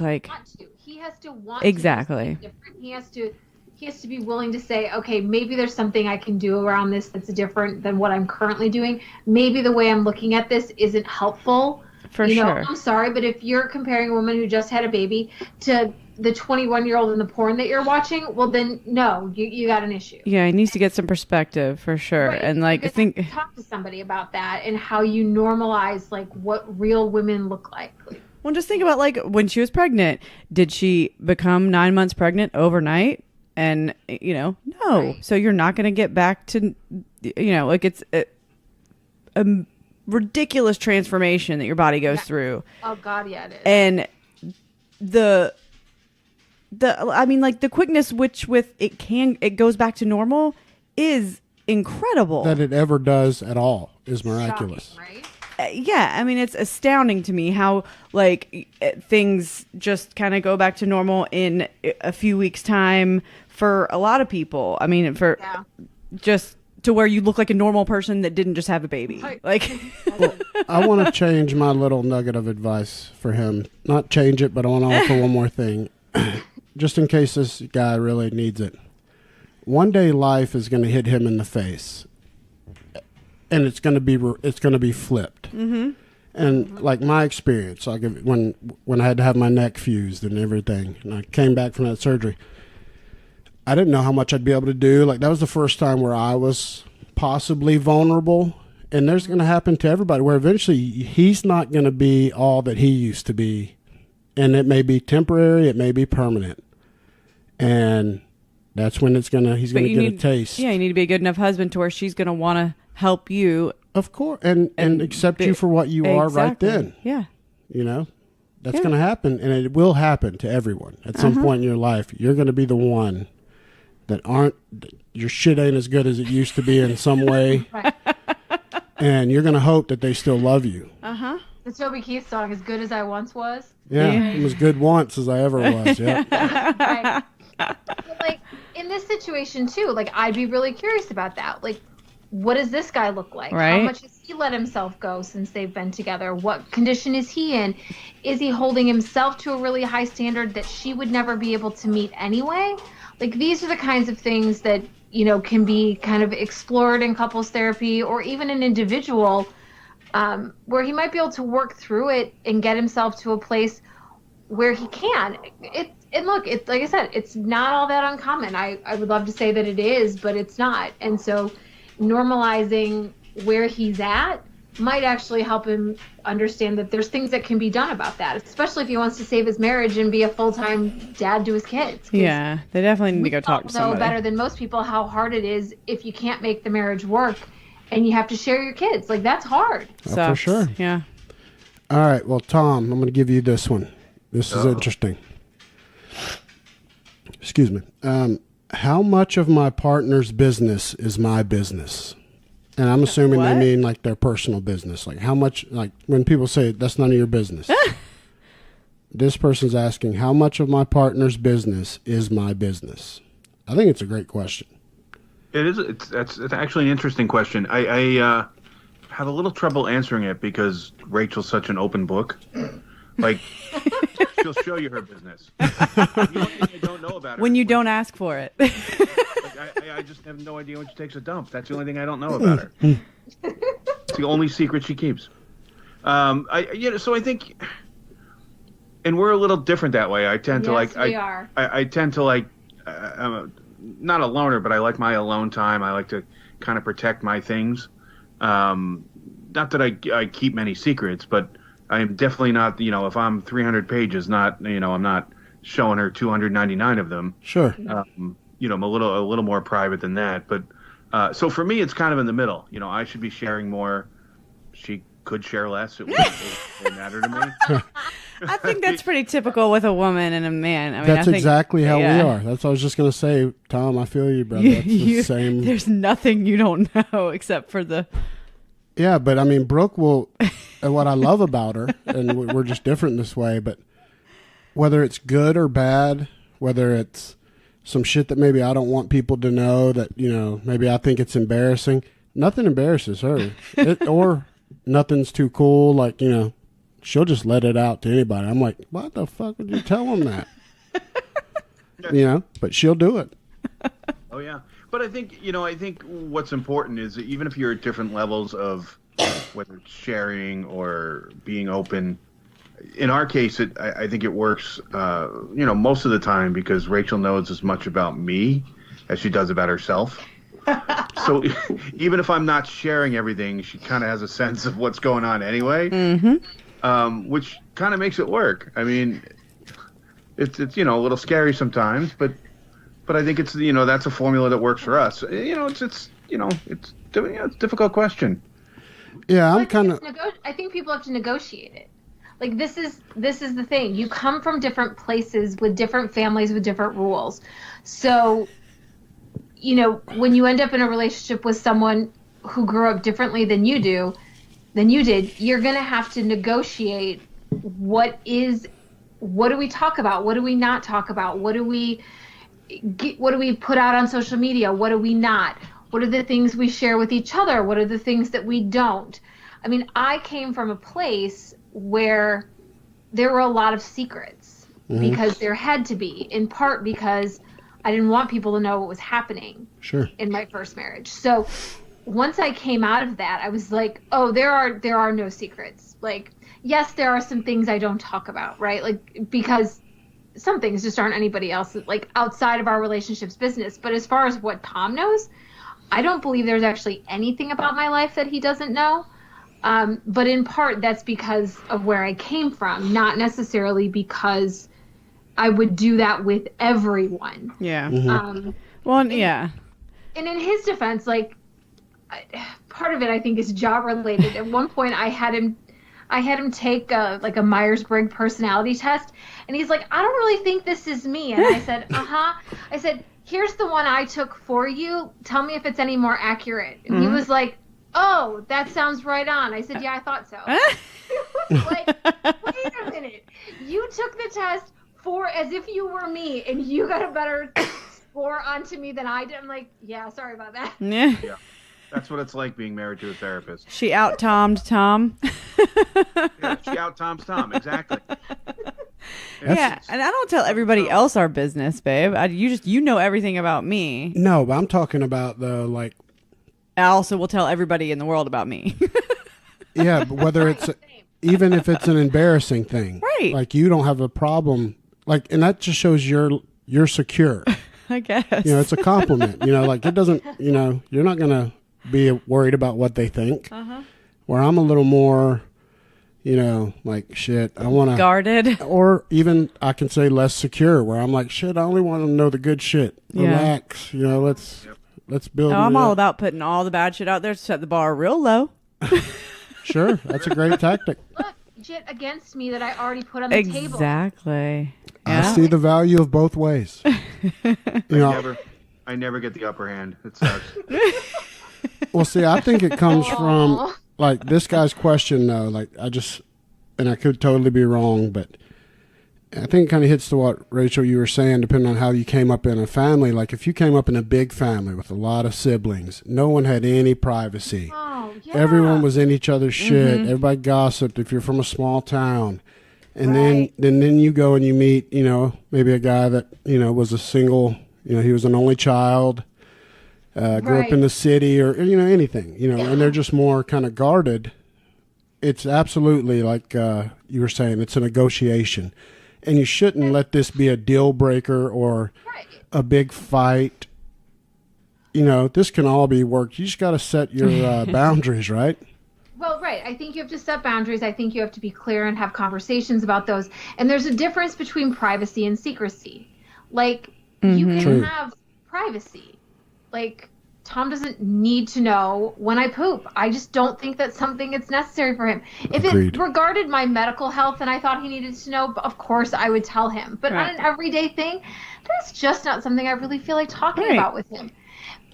He has to want exactly. To do different. He has to be willing to say, okay, maybe there's something I can do around this that's different than what I'm currently doing. Maybe the way I'm looking at this isn't helpful. For sure. I'm sorry, but if you're comparing a woman who just had a baby to the 21-year-old in the porn that you're watching, well, then no, you got an issue. Yeah, he needs to get some perspective for sure. Right. And like, I think talk to somebody about that and how you normalize like what real women look like. Well, just think about like when she was pregnant. Did she become 9 months pregnant overnight? And you know, no. Right. So you're not going to get back to, you know, like it's a ridiculous transformation that your body goes through. Oh God, yeah, it is. And I mean, like the quickness with it goes back to normal is incredible. That it ever does at all is miraculous. Shocking, right? Yeah, I mean, it's astounding to me how like things just kind of go back to normal in a few weeks' time for a lot of people. I mean, just to where you look like a normal person that didn't just have a baby. Like, well, I want to change my little nugget of advice for him. Not change it, but I want to offer one more thing, just in case this guy really needs it. One day, life is going to hit him in the face. And it's going to be flipped. Mm-hmm. And like my experience, like when I had to have my neck fused and everything, and I came back from that surgery, I didn't know how much I'd be able to do. Like that was the first time where I was possibly vulnerable. And there's going to happen to everybody where eventually he's not going to be all that he used to be. And it may be temporary, it may be permanent. And that's when he's going to get a taste. Yeah, you need to be a good enough husband to where she's going to want to help you, of course, and accept you for what you are right then. Yeah, you know, that's going to happen, and it will happen to everyone at some point in your life. You're going to be the one that your shit ain't as good as it used to be in some way, right. And you're going to hope that they still love you. The Toby Keith song, "As Good as I Once Was." Yeah, I'm as good once as I ever was. Yeah. Right. But, like in this situation too, like I'd be really curious about that, like. What does this guy look like? Right. How much has he let himself go since they've been together? What condition is he in? Is he holding himself to a really high standard that she would never be able to meet anyway? Like these are the kinds of things that, you know, can be kind of explored in couples therapy or even an individual where he might be able to work through it and get himself to a place where he can. And look, it's like I said, it's not all that uncommon. I would love to say that it is, but it's not. And so normalizing where he's at might actually help him understand that there's things that can be done about that, especially if he wants to save his marriage and be a full-time dad to his kids. Yeah, they definitely need to go talk to somebody. We know better than most people how hard it is if you can't make the marriage work and you have to share your kids. Like, that's hard. Oh, for sure. Yeah. All right, well, Tom, I'm going to give you this one. This is interesting. Excuse me. How much of my partner's business is my business? And I'm assuming they mean like their personal business. Like how much, like when people say that's none of your business. This person's asking how much of my partner's business is my business? I think it's a great question. It is. It's actually an interesting question. I have a little trouble answering it because Rachel's such an open book. Like, she'll show you her business. The only thing I don't know about her when you don't ask for it. like, I just have no idea when she takes a dump. That's the only thing I don't know about her. It's the only secret she keeps. So I think, and we're a little different that way. I tend to like. We are. I tend to like. I'm not a loner, but I like my alone time. I like to kind of protect my things. Not that I keep many secrets, but I'm definitely not. If I'm 300 pages, I'm not showing her 299 of them. Sure. I'm a little more private than that. But so for me, it's kind of in the middle. I should be sharing more. She could share less. It wouldn't matter to me. I think that's pretty typical with a woman and a man. I mean, That's I think, exactly how we are. That's what I was just going to say, Tom. I feel you, brother. That's the same. There's nothing you don't know except for the. Yeah, but I mean, Brooke will. And what I love about her, and we're just different this way, but whether it's good or bad, whether it's some shit that maybe I don't want people to know that, maybe I think it's embarrassing, nothing embarrasses her. Or nothing's too cool, like, she'll just let it out to anybody. I'm like, what the fuck would you tell them that? But she'll do it. Oh, yeah. But I think what's important is that even if you're at different levels of whether it's sharing or being open, in our case, I think it works, most of the time because Rachel knows as much about me as she does about herself. So even if I'm not sharing everything, she kind of has a sense of what's going on anyway, which kind of makes it work. I mean, it's a little scary sometimes, but I think it's that's a formula that works for us. It's a difficult question. Yeah, I'm kind of. I think people have to negotiate it. Like this is the thing. You come from different places with different families with different rules. So, when you end up in a relationship with someone who grew up differently than you did, you're going to have to negotiate what do we talk about? What do we not talk about? What do we put out on social media? What do we not? What are the things we share with each other? What are the things that we don't? I mean, I came from a place where there were a lot of secrets because there had to be, in part because I didn't want people to know what was happening in my first marriage. So once I came out of that, I was like, oh, there are no secrets. Like, yes, there are some things I don't talk about, right? Like, because some things just aren't anybody else's, like outside of our relationship's business. But as far as what Tom knows, I don't believe there's actually anything about my life that he doesn't know. But in part, that's because of where I came from, not necessarily because I would do that with everyone. Yeah. And in his defense, like, part of it I think is job related. At one point, I had him take a Myers-Briggs personality test, and he's like, I don't really think this is me. And I said, I said, here's the one I took for you. Tell me if it's any more accurate. And he was like, oh, that sounds right on. I said, yeah, I thought so. He was like, wait a minute. You took the test as if you were me, and you got a better score onto me than I did. I'm like, yeah, sorry about that. Yeah. That's what it's like being married to a therapist. She out-Tommed Tom. Yeah, she out-Toms Tom, exactly. Yeah, and I don't tell everybody else our business, babe. You know everything about me. No, but I'm talking about I also will tell everybody in the world about me. Yeah, but whether it's even if it's an embarrassing thing, right? Like you don't have a problem, and that just shows you're secure. I guess it's a compliment. Like it doesn't. You're not gonna be worried about what they think. Where I'm a little more, like shit. I want to guarded, or even I can say less secure. Where I'm like shit. I only want to know the good shit. Relax. Let's build. I'm all about putting all the bad shit out there to set the bar real low. Sure, that's a great tactic. Look, shit against me that I already put on the table. Exactly. Yeah. I see the value of both ways. I never get the upper hand. It sucks. Well, see, I think it comes from like this guy's question though. Like and I could totally be wrong, but I think it kind of hits to what Rachel you were saying. Depending on how you came up in a family, like if you came up in a big family with a lot of siblings, no one had any privacy. Oh, yeah. Everyone was in each other's shit. Everybody gossiped. If you're from a small town, And Right. then you go and you meet, maybe a guy that, was a single, he was an only child, grew up in the city or, anything, and they're just more kind of guarded. It's absolutely like you were saying, it's a negotiation. And you shouldn't let this be a deal breaker or a big fight. This can all be worked. You just got to set your boundaries, right? Well, right. I think you have to set boundaries. I think you have to be clear and have conversations about those. And there's a difference between privacy and secrecy. Like, you can True. have privacy. Like, Tom doesn't need to know when I poop. I just don't think that's something that's necessary for him. If Agreed. it regarded my medical health and I thought he needed to know, of course I would tell him. But on an everyday thing, that's just not something I really feel like talking about with him.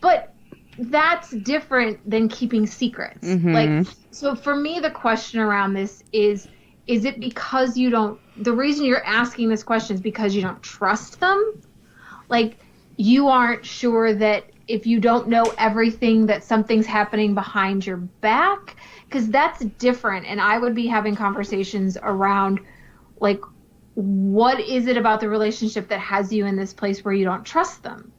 But that's different than keeping secrets. Like, so for me, the question around this is it because the reason you're asking this question is because you don't trust them? Like, you aren't sure that if you don't know everything that something's happening behind your back? Because that's different. And I would be having conversations around, like, what is it about the relationship that has you in this place where you don't trust them?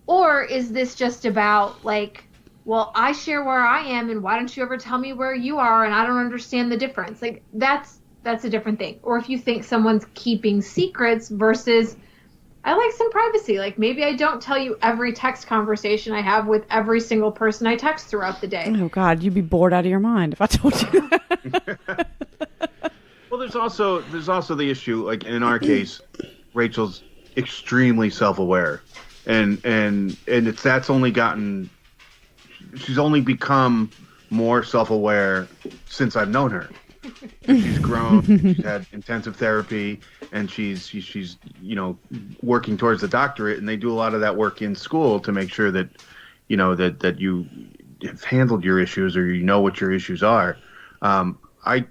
Or is this just about, like, well, I share where I am, and why don't you ever tell me where you are, and I don't understand the difference? Like, that's a different thing. Or if you think someone's keeping secrets versus, I like some privacy. Like, maybe I don't tell you every text conversation I have with every single person I text throughout the day. Oh, God, you'd be bored out of your mind if I told you that. Well, there's also the issue, like in our case, Rachel's extremely self-aware. And she's only become more self-aware since I've known her. And she's grown, she's had intensive therapy, and she's working towards the doctorate, and they do a lot of that work in school to make sure that that you have handled your issues or you know what your issues are. I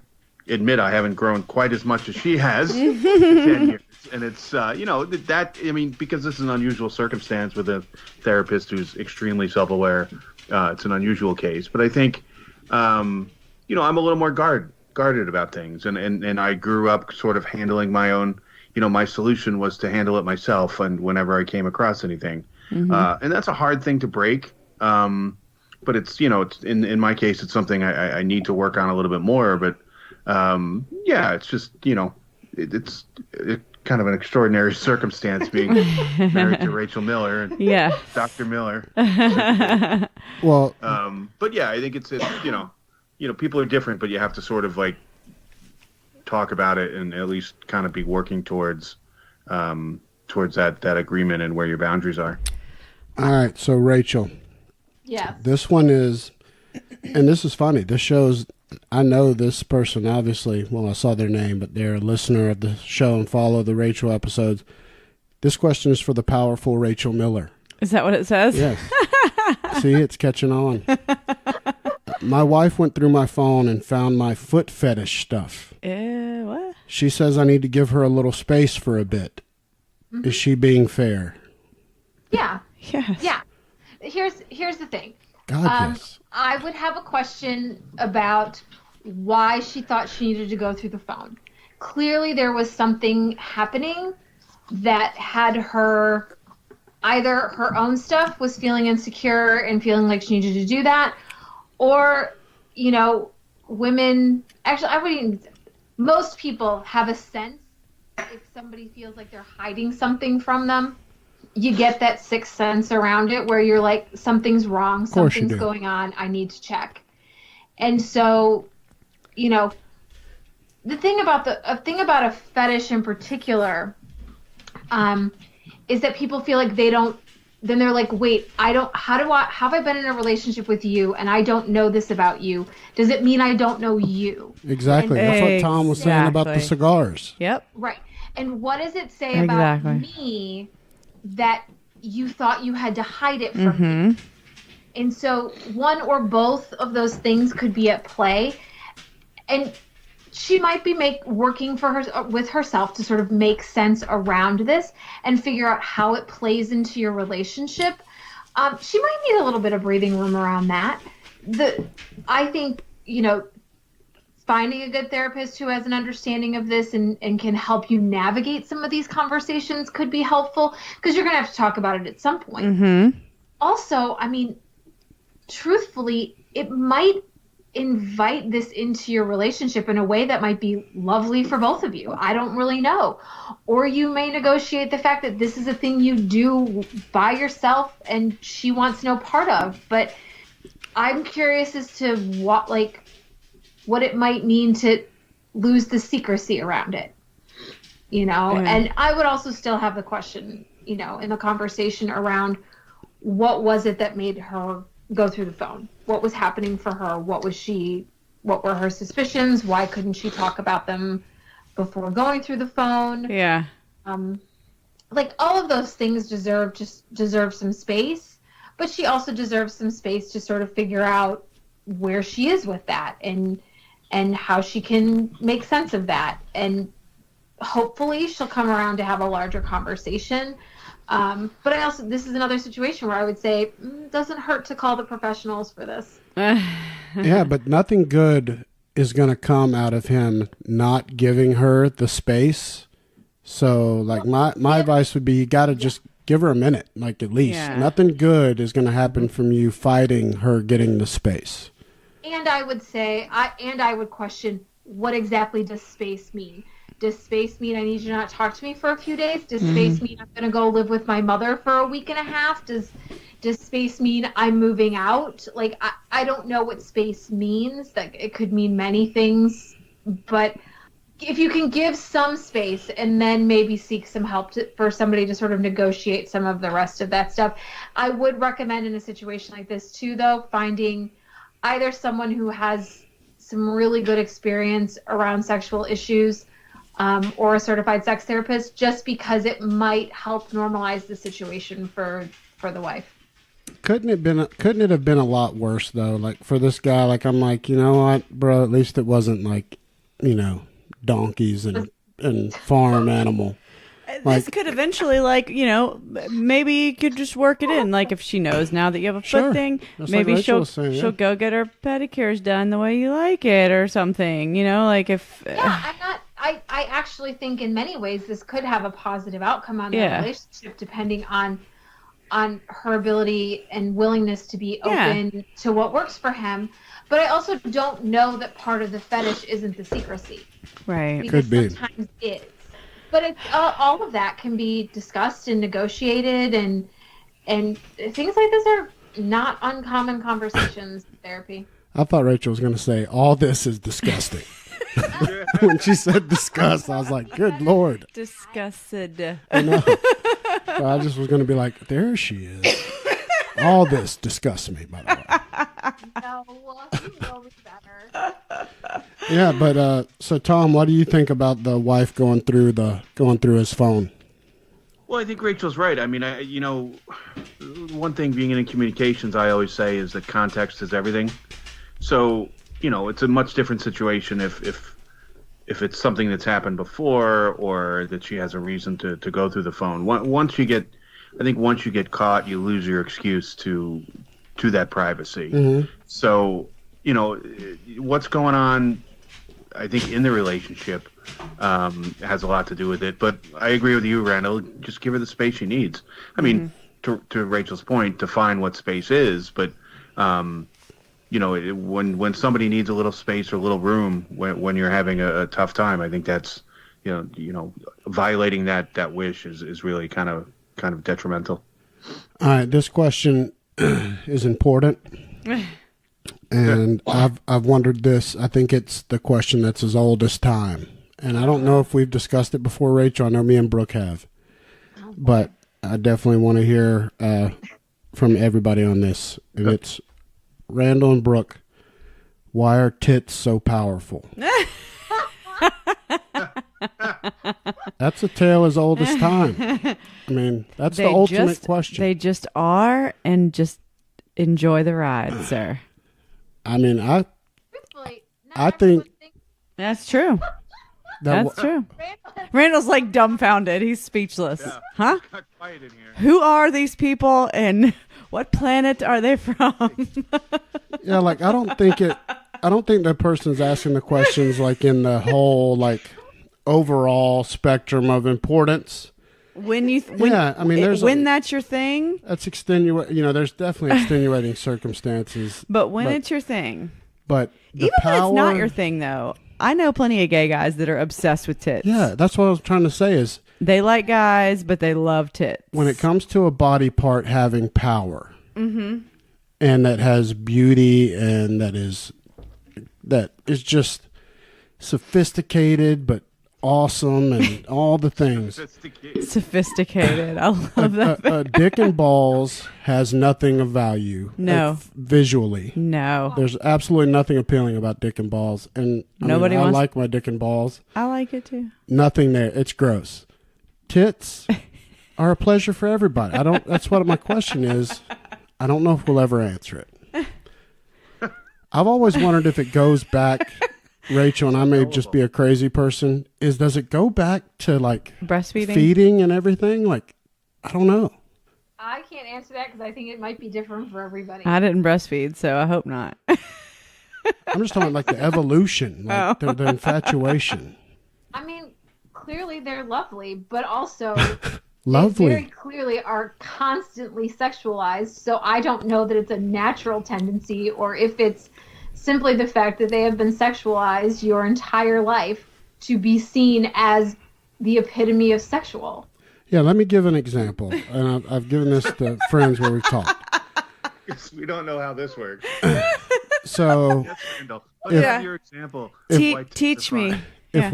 admit I haven't grown quite as much as she has in 10 years. And it's, because this is an unusual circumstance with a therapist who's extremely self-aware, it's an unusual case. But I think, I'm a little more guarded about things. And I grew up sort of handling my own, my solution was to handle it myself and whenever I came across anything. And that's a hard thing to break. But it's, it's in my case, it's something I need to work on a little bit more. But, it's just, it's kind of an extraordinary circumstance being married to Rachel Miller and Dr. Miller. Well, but yeah, I think it's people are different, but you have to sort of like talk about it and at least kind of be working towards that agreement and where your boundaries are. all right. So Rachel, Yeah. this one is, and this is funny. This shows, I know this person, obviously. Well, I saw their name, but they're a listener of the show and follow the Rachel episodes. This question is for the powerful Rachel Miller. Is that what it says? Yes. See, it's catching on. My wife went through my phone and found my foot fetish stuff. What? She says I need to give her a little space for a bit. Is she being fair? Yeah. Yes. Yeah. Here's the thing. God, yes. I would have a question about why she thought she needed to go through the phone. Clearly, there was something happening that had her, either her own stuff was feeling insecure and feeling like she needed to do that, or, women, actually, most people have a sense if somebody feels like they're hiding something from them. You get that sixth sense around it where you're like, something's wrong, something's going on, I need to check. And so, the thing about a fetish in particular, is that people feel like they don't, then they're like, wait, have I been in a relationship with you and I don't know this about you? Does it mean I don't know you? Exactly. That's what Tom was saying about the cigars. Yep. Right. And what does it say about me that you thought you had to hide it from me? And so one or both of those things could be at play. And she might be working with herself to sort of make sense around this and figure out how it plays into your relationship. She might need a little bit of breathing room around that. I think, finding a good therapist who has an understanding of this and can help you navigate some of these conversations could be helpful, because you're going to have to talk about it at some point. Mm-hmm. Also, I mean, truthfully, it might invite this into your relationship in a way that might be lovely for both of you. I don't really know. Or you may negotiate the fact that this is a thing you do by yourself and she wants no part of. But I'm curious as to what it might mean to lose the secrecy around it. And I would also still have the question, in the conversation around what was it that made her go through the phone? What was happening for her? What were her suspicions? Why couldn't she talk about them before going through the phone? Yeah. All of those things deserve some space, but she also deserves some space to sort of figure out where she is with that and how she can make sense of that. And hopefully she'll come around to have a larger conversation. But this is another situation where I would say it doesn't hurt to call the professionals for this. Yeah, but nothing good is going to come out of him not giving her the space. So, my advice would be you got to just give her a minute, at least. Yeah. Nothing good is going to happen from you fighting her getting the space. And I would say, I would question, what exactly does space mean? Does space mean I need you to not talk to me for a few days? Does space mean I'm going to go live with my mother for a week and a half? Does space mean I'm moving out? I don't know what space means. It could mean many things. But if you can give some space and then maybe seek some help for somebody to sort of negotiate some of the rest of that stuff, I would recommend in a situation like this too, though, finding either someone who has some really good experience around sexual issues, or a certified sex therapist, just because it might help normalize the situation for the wife. Couldn't it have been a lot worse though? For this guy, I'm you know what, bro? At least it wasn't donkeys and farm animal. This could eventually, maybe you could just work it in. If she knows now that you have a foot thing, that's maybe she'll go get her pedicures done the way you like it or something. If I actually think in many ways this could have a positive outcome on the relationship, depending on her ability and willingness to be open to what works for him. But I also don't know that part of the fetish isn't the secrecy. Right. Because could be. Sometimes it is. But it's, all of that can be discussed and negotiated, and things like this are not uncommon conversations in therapy. I thought Rachel was going to say, all this is disgusting. When she said disgust, I was like, good Lord. Disgusted. I know. So I just was going to be like, there she is. All this disgusts me, by the way. No, you know me better. Yeah, but so Tom, what do you think about the wife going through his phone? Well, I think Rachel's right. I mean, one thing being in communications, I always say is that context is everything. So, it's a much different situation if it's something that's happened before or that she has a reason to go through the phone. Once you get caught, you lose your excuse to that privacy. Mm-hmm. So, what's going on, I think, in the relationship has a lot to do with it. But I agree with you, Randall. Just give her the space she needs. I mean, to Rachel's point, define what space is. But, when somebody needs a little space or a little room when you're having a tough time, I think that's, violating that wish is really kind of detrimental. All right, this question is important. And I've wondered this. I think it's the question that's as old as time. And I don't know if we've discussed it before, Rachel. I know me and Brooke have. But I definitely want to hear from everybody on this. And it's Randall and Brooke. Why are tits so powerful? That's a tale as old as time. I mean, that's the ultimate question. They just are, and just enjoy the ride, sir. I mean, I think that's true. That's true. Randall's like dumbfounded. He's speechless. Yeah. Huh? Got quiet in here. Who are these people and what planet are they from? Yeah, I don't think it. I don't think that person's asking the questions like in the whole like overall spectrum of importance. When that's your thing. That's extenuating. You know, there's definitely extenuating circumstances. But when it's your thing. But even when it's not your thing, though, I know plenty of gay guys that are obsessed with tits. Yeah, that's what I was trying to say is they like guys, but they love tits. When it comes to a body part having power, mm-hmm. and that has beauty, and that is just sophisticated, but awesome, and all the things. Sophisticated. I love that. A dick and balls has nothing of value. No. Visually. No. There's absolutely nothing appealing about dick and balls. And I like my dick and balls. I like it too. Nothing there. It's gross. Tits are a pleasure for everybody. That's what my question is. I don't know if we'll ever answer it. I've always wondered if it goes back, Rachel, and I may just be a crazy person, does it go back to like breastfeeding, feeding and everything? Like, I don't know. I can't answer that because I think it might be different for everybody. I didn't breastfeed, so I hope not. I'm just talking about like the evolution, like the infatuation. I mean, clearly they're lovely, but also lovely. They very clearly are constantly sexualized, so I don't know that it's a natural tendency or if it's simply the fact that they have been sexualized your entire life to be seen as the epitome of sexual. Yeah, let me give an example. And I've given this to friends where we've talked. We don't know how this works. So, your example. Teach me. If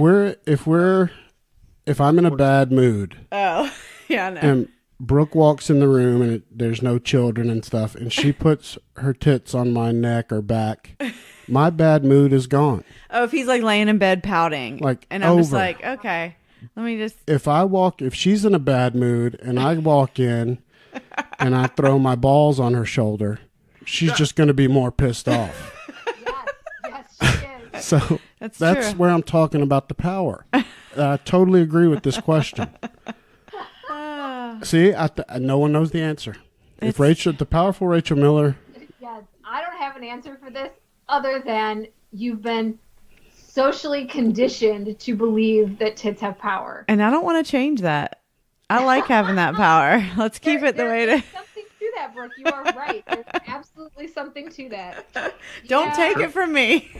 I'm in a bad mood. Oh, yeah, I know. And Brooke walks in the room and there's no children and stuff, and she puts her tits on my neck or back, my bad mood is gone. Oh, if he's like laying in bed pouting, and I'm just like, okay, let me just. If she's in a bad mood and I walk in and I throw my balls on her shoulder, she's just going to be more pissed off. Yes, she is. So that's where I'm talking about the power. I totally agree with this question. See, no one knows the answer. If the powerful Rachel Miller. Yes, I don't have an answer for this other than you've been socially conditioned to believe that tits have power. And I don't want to change that. I like having that power. Let's keep it the way it is. There's something to that, Brooke. You are right. There's absolutely something to that. Don't take it from me.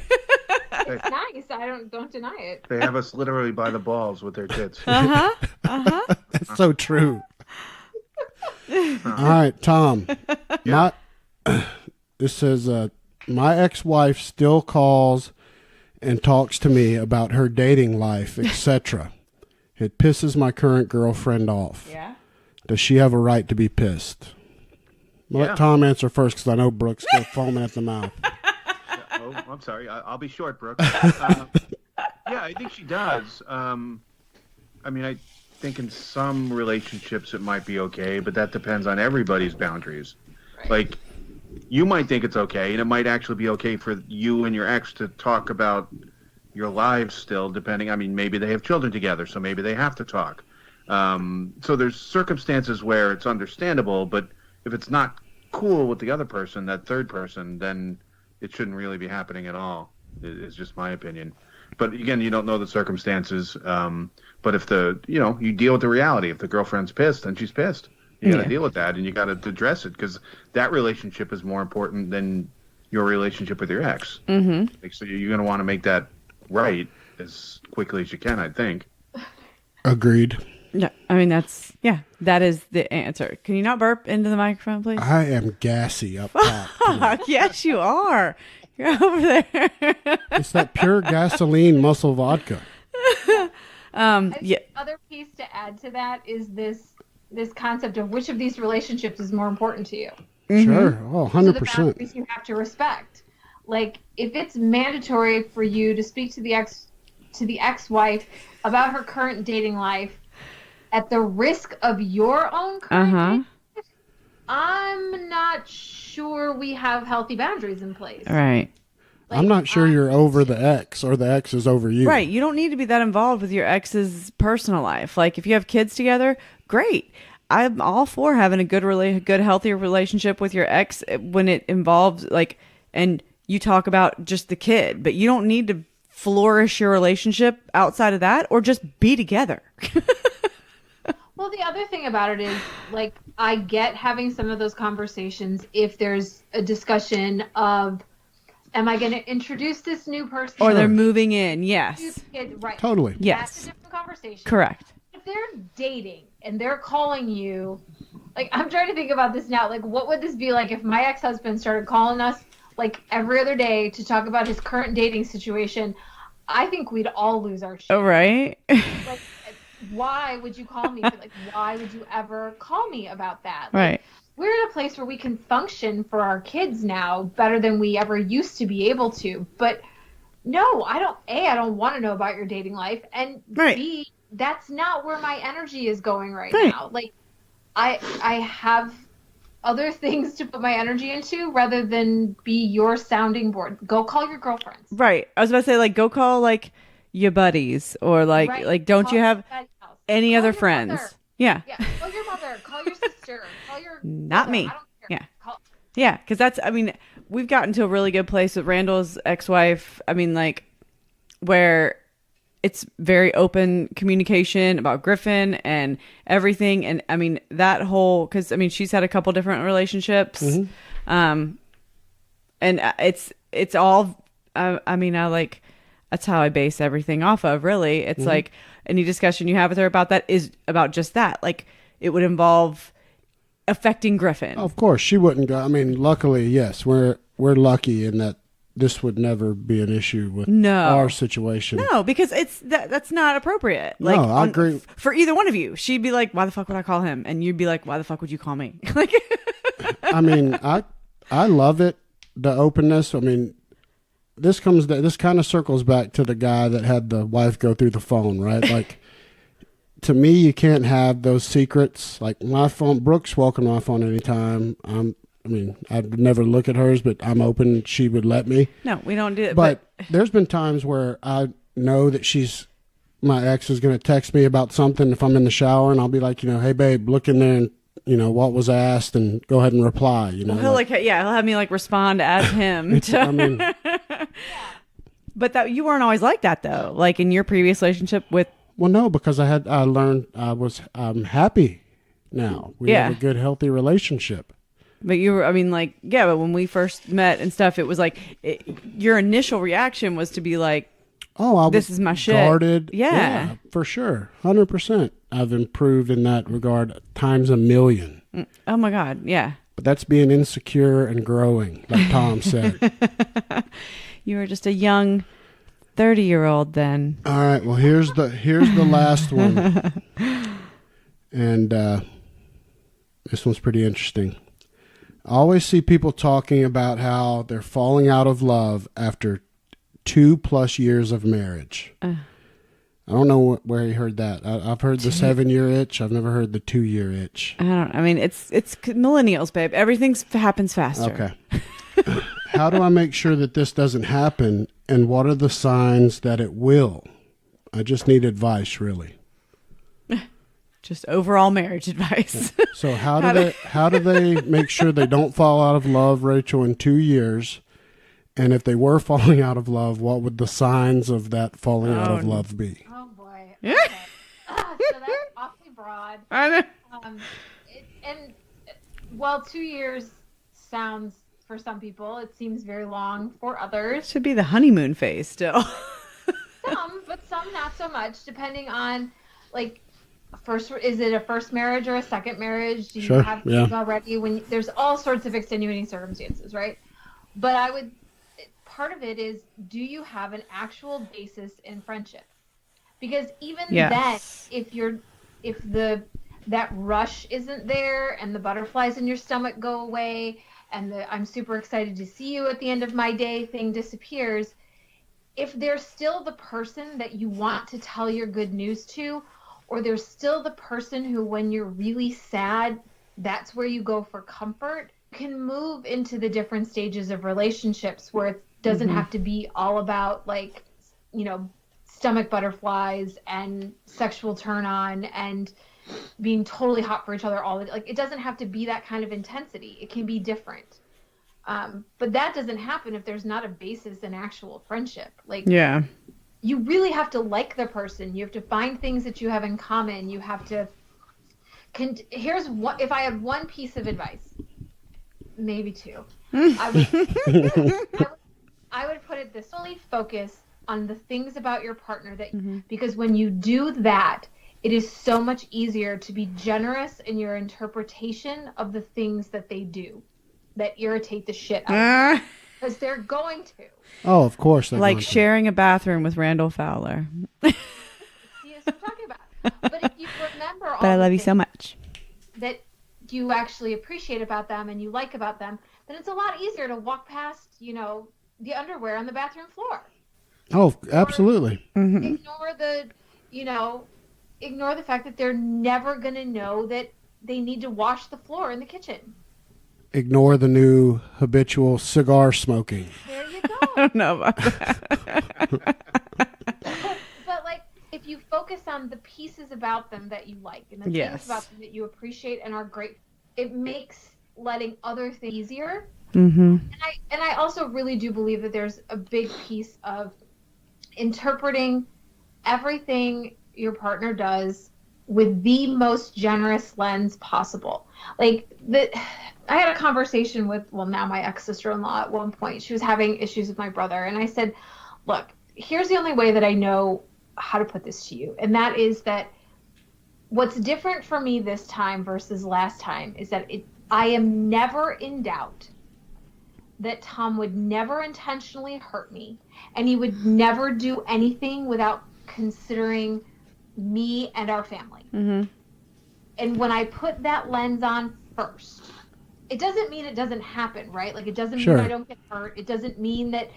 It's nice. Don't deny it. They have us literally by the balls with their tits. That's so true. All right, Tom. Yeah. This says, my ex-wife still calls and talks to me about her dating life, etc. It pisses my current girlfriend off. Yeah. Does she have a right to be pissed? Let Tom answer first because I know Brooke's still foaming at the mouth. Oh, I'm sorry. I'll be short, Brooke. Yeah, I think she does. I think in some relationships it might be okay, but that depends on everybody's boundaries. Right. Like, you might think it's okay, and it might actually be okay for you and your ex to talk about your lives still, depending. Maybe they have children together, so maybe they have to talk. So there's circumstances where it's understandable, but if it's not cool with the other person, that third person, then it shouldn't really be happening at all, is just my opinion. But again, you don't know the circumstances. But if you deal with the reality. If the girlfriend's pissed, then she's pissed. You got to deal with that, and you got to address it because that relationship is more important than your relationship with your ex. Mm-hmm. So you're going to want to make that right as quickly as you can, I think. Agreed. No, that is the answer. Can you not burp into the microphone, please? I am gassy up top. Yes, you are. You're over there. It's that pure gasoline muscle vodka. The other piece to add to that is this concept of which of these relationships is more important to you. Sure. Oh, 100%. The boundaries you have to respect. Like, if it's mandatory for you to speak to the ex-wife about her current dating life at the risk of your own current dating life, I'm not sure we have healthy boundaries in place. Right. Like, I'm not sure you're over the ex or the ex is over you. Right. You don't need to be that involved with your ex's personal life. Like, if you have kids together, great. I'm all for having a good, healthy relationship with your ex when it involves, and you talk about just the kid, but you don't need to flourish your relationship outside of that, or just be together. Well, the other thing about it is, like, I get having some of those conversations if there's a discussion of, am I going to introduce this new person? Or they're moving in, yes. Right. Totally. Yes. That's a different conversation. Correct. If they're dating and they're calling you, like, I'm trying to think about this now. Like, what would this be like if my ex-husband started calling us, like, every other day to talk about his current dating situation? I think we'd all lose our shit. Oh, right? Like, why would you call me? Like, why would you ever call me about that? Like, Right. We're in a place where we can function for our kids now better than we ever used to be able to. But no, I don't want to know about your dating life. And Right. B, that's not where my energy is going right now. Like, I have other things to put my energy into rather than be your sounding board. Go call your girlfriends. Right. I was about to say, like, go call, like, your buddies, or like, Right. like, don't Call you have somebody else. any Call other your friends? mother. Yeah. Yeah, call your mother, call your sister, call your Not brother. me. I don't care. Yeah. Call, Yeah, because that's, I mean, we've gotten to a really good place with Randall's ex-wife. I mean, like, where it's very open communication about Griffin and everything. And I mean, that whole, because I mean, she's had a couple different relationships. And it's all, I mean, I like, that's how I base everything off of, really. It's like any discussion you have with her about that is about just that. Like, it would involve affecting Griffin. Of course, she wouldn't go. I mean, luckily, yes, we're lucky in that this would never be an issue with our situation. No, because that's not appropriate. Like, no, I agree. For either one of you, she'd be like, "Why the fuck would I call him?" And you'd be like, "Why the fuck would you call me?" Like, I mean, I love it, the openness. I mean, this kind of circles back to the guy that had the wife go through the phone, right? Like, to me, you can't have those secrets. Like, my phone, Brooke's welcome to my phone anytime. I mean, I'd never look at hers, but I'm open. She would let me. no, we don't do it. But there's been times where I know that my ex is going to text me about something if I'm in the shower, and I'll be like, hey, babe, look in there and, what was asked, and go ahead and reply. Well, he'll he'll have me like respond as him. I mean, but that you weren't always like that though. Like in your previous relationship with. Well, no, because I learned I'm happy now. We have a good, healthy relationship. But you were, I mean, like, yeah, but when we first met and stuff, it was like, your initial reaction was to be like, oh, this is my shit. Guarded. Yeah. For sure. 100%. I've improved in that regard times a million. Oh my God. Yeah. But that's being insecure and growing, like Tom said. You were just a young 30-year-old then. All right. Well, here's the last one. And this one's pretty interesting. I always see people talking about how they're falling out of love after 2+ years of marriage. I don't know where he heard that. I've heard the 7-year itch. I've never heard the 2-year itch. I mean, it's millennials, babe. Everything happens faster. Okay. How do I make sure that this doesn't happen? And what are the signs that it will? I just need advice, really. Just overall marriage advice. So how do they make sure they don't fall out of love, Rachel, in 2 years? And if they were falling out of love, what would the signs of that falling out of love be? Oh boy. Okay. So that's awfully broad. I know. While 2 years sounds, for some people, it seems very long for others. Should be the honeymoon phase still. Some, but some not so much, depending on, like, is it a first marriage or a second marriage? Do you have kids already? There's all sorts of extenuating circumstances, right? But part of it is, do you have an actual basis in friendship? Because even then, if that rush isn't there and the butterflies in your stomach go away and the I'm super excited to see you at the end of my day thing disappears, if there's still the person that you want to tell your good news to, or there's still the person who, when you're really sad, that's where you go for comfort, you can move into the different stages of relationships where it doesn't have to be all about, like, stomach butterflies and sexual turn on and being totally hot for each other all the, like, it doesn't have to be that kind of intensity. It can be different. But that doesn't happen if there's not a basis in actual friendship. Like, Yeah. you really have to like the person. You have to find things that you have in common. You have to. Here's what if I had one piece of advice, maybe two. I would put it this: only focus on the things about your partner because when you do that, it is so much easier to be generous in your interpretation of the things that they do that irritate the shit out of you. Because they're going to. Oh, of course. Like sharing a bathroom with Randall Fowler. See, that's what I'm talking about. But if you remember all But I love you so much. That you actually appreciate about them and you like about them, then it's a lot easier to walk past, the underwear on the bathroom floor. Oh, absolutely. Ignore the fact that they're never going to know that they need to wash the floor in the kitchen. Ignore the new habitual cigar smoking. There you go. I don't know about that. But if you focus on the pieces about them that you like and the things about them that you appreciate and are great, it makes letting other things easier. And I also really do believe that there's a big piece of interpreting everything your partner does with the most generous lens possible. I had a conversation with, now my ex-sister-in-law at one point. She was having issues with my brother. And I said, look, here's the only way that I know how to put this to you. And that is that what's different for me this time versus last time is that I am never in doubt that Tom would never intentionally hurt me. And he would never do anything without considering me and our family. And when I put that lens on first, it doesn't mean it doesn't happen, right? It doesn't mean I don't get hurt. It doesn't mean that,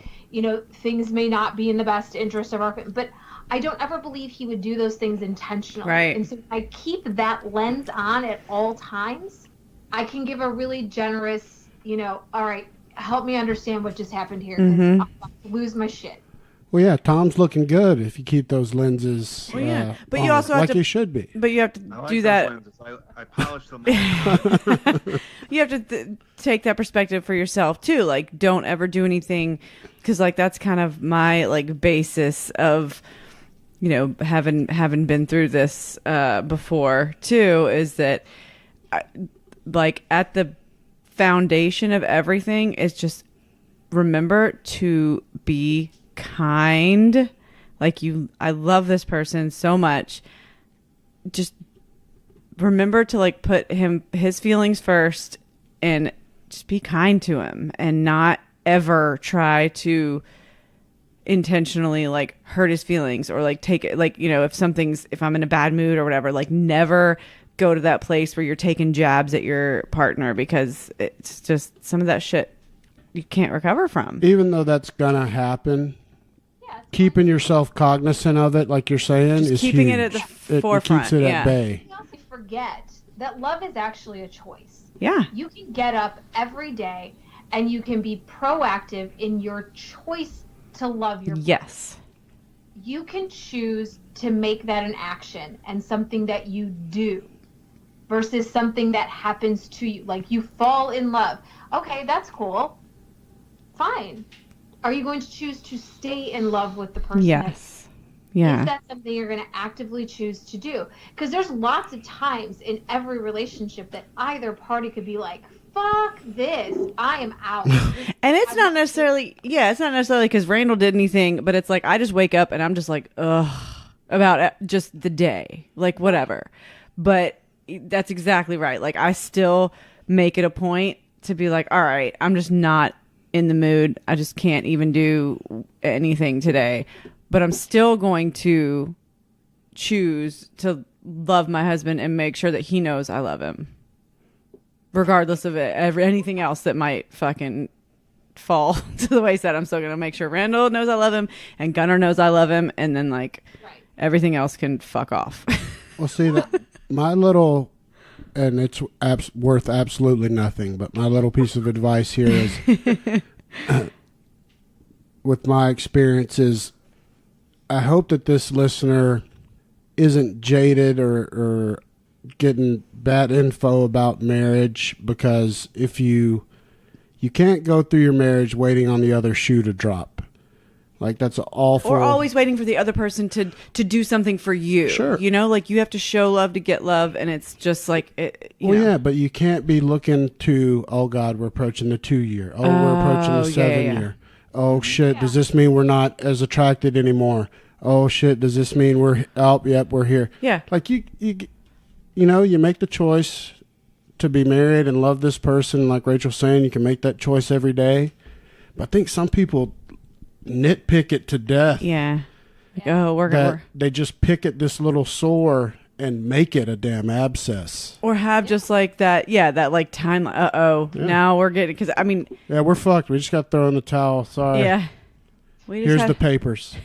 things may not be in the best interest of our family. But I don't ever believe he would do those things intentionally. Right. And so if I keep that lens on at all times, I can give a really generous, all right, help me understand what just happened here. I'm about to lose my shit. Well, yeah, Tom's looking good if you keep those lenses. But you also have to, you should be. But you have to do that. I polish them. You have to take that perspective for yourself too. Don't ever do anything, because that's kind of my basis of, having been through this before too. Is that at the foundation of everything is just remember to be kind. I love this person so much. Just remember to put his feelings first and just be kind to him and not ever try to intentionally hurt his feelings or take it if I'm in a bad mood or whatever, never go to that place where you're taking jabs at your partner, because it's just some of that shit you can't recover from. Even though that's gonna happen, keeping yourself cognizant of it, like you're saying, just is keeping huge. it at the forefront. It keeps it at bay. You also forget that love is actually a choice. Yeah. You can get up every day and you can be proactive in your choice to love your partner. Yes. You can choose to make that an action and something that you do versus something that happens to you. You fall in love. Okay, that's cool. Fine. Are you going to choose to stay in love with the person? Yes. Yeah. Is that something you're going to actively choose to do? Because there's lots of times in every relationship that either party could be like, fuck this, I am out. And it's not necessarily because Randall did anything, but it's I just wake up and I'm just ugh, about just the day, whatever. But that's exactly right. I still make it a point to be all right, I'm just not in the mood. I just can't even do anything today. But I'm still going to choose to love my husband and make sure that he knows I love him, regardless of anything else that might fucking fall to the wayside. I'm still going to make sure Randall knows I love him and Gunnar knows I love him. And then everything else can fuck off. Well, see, that my little, and it's worth absolutely nothing, but my little piece of advice here is, with my experiences, I hope that this listener isn't jaded or getting bad info about marriage, because if you You can't go through your marriage waiting on the other shoe to drop. Like, that's awful. Or always waiting for the other person to do something for you. Sure. You know, like you have to show love to get love, and it's just like, you know. Yeah, but you can't be looking to, oh, God, we're approaching the 2-year. Oh, we're approaching the 7-year. Oh, shit, does this mean we're not as attracted anymore? Oh, shit, does this mean we're, we're here. Yeah. Like, you know, you make the choice to be married and love this person. Like Rachel's saying, you can make that choice every day. But I think some people nitpick it to death. Yeah. Like, oh, we're they just pick at this little sore and make it a damn abscess. Or have just like that, that like time, now we're getting, because I mean. Yeah, we're fucked. We just got to throw in the towel. Sorry. Yeah. Here's the papers.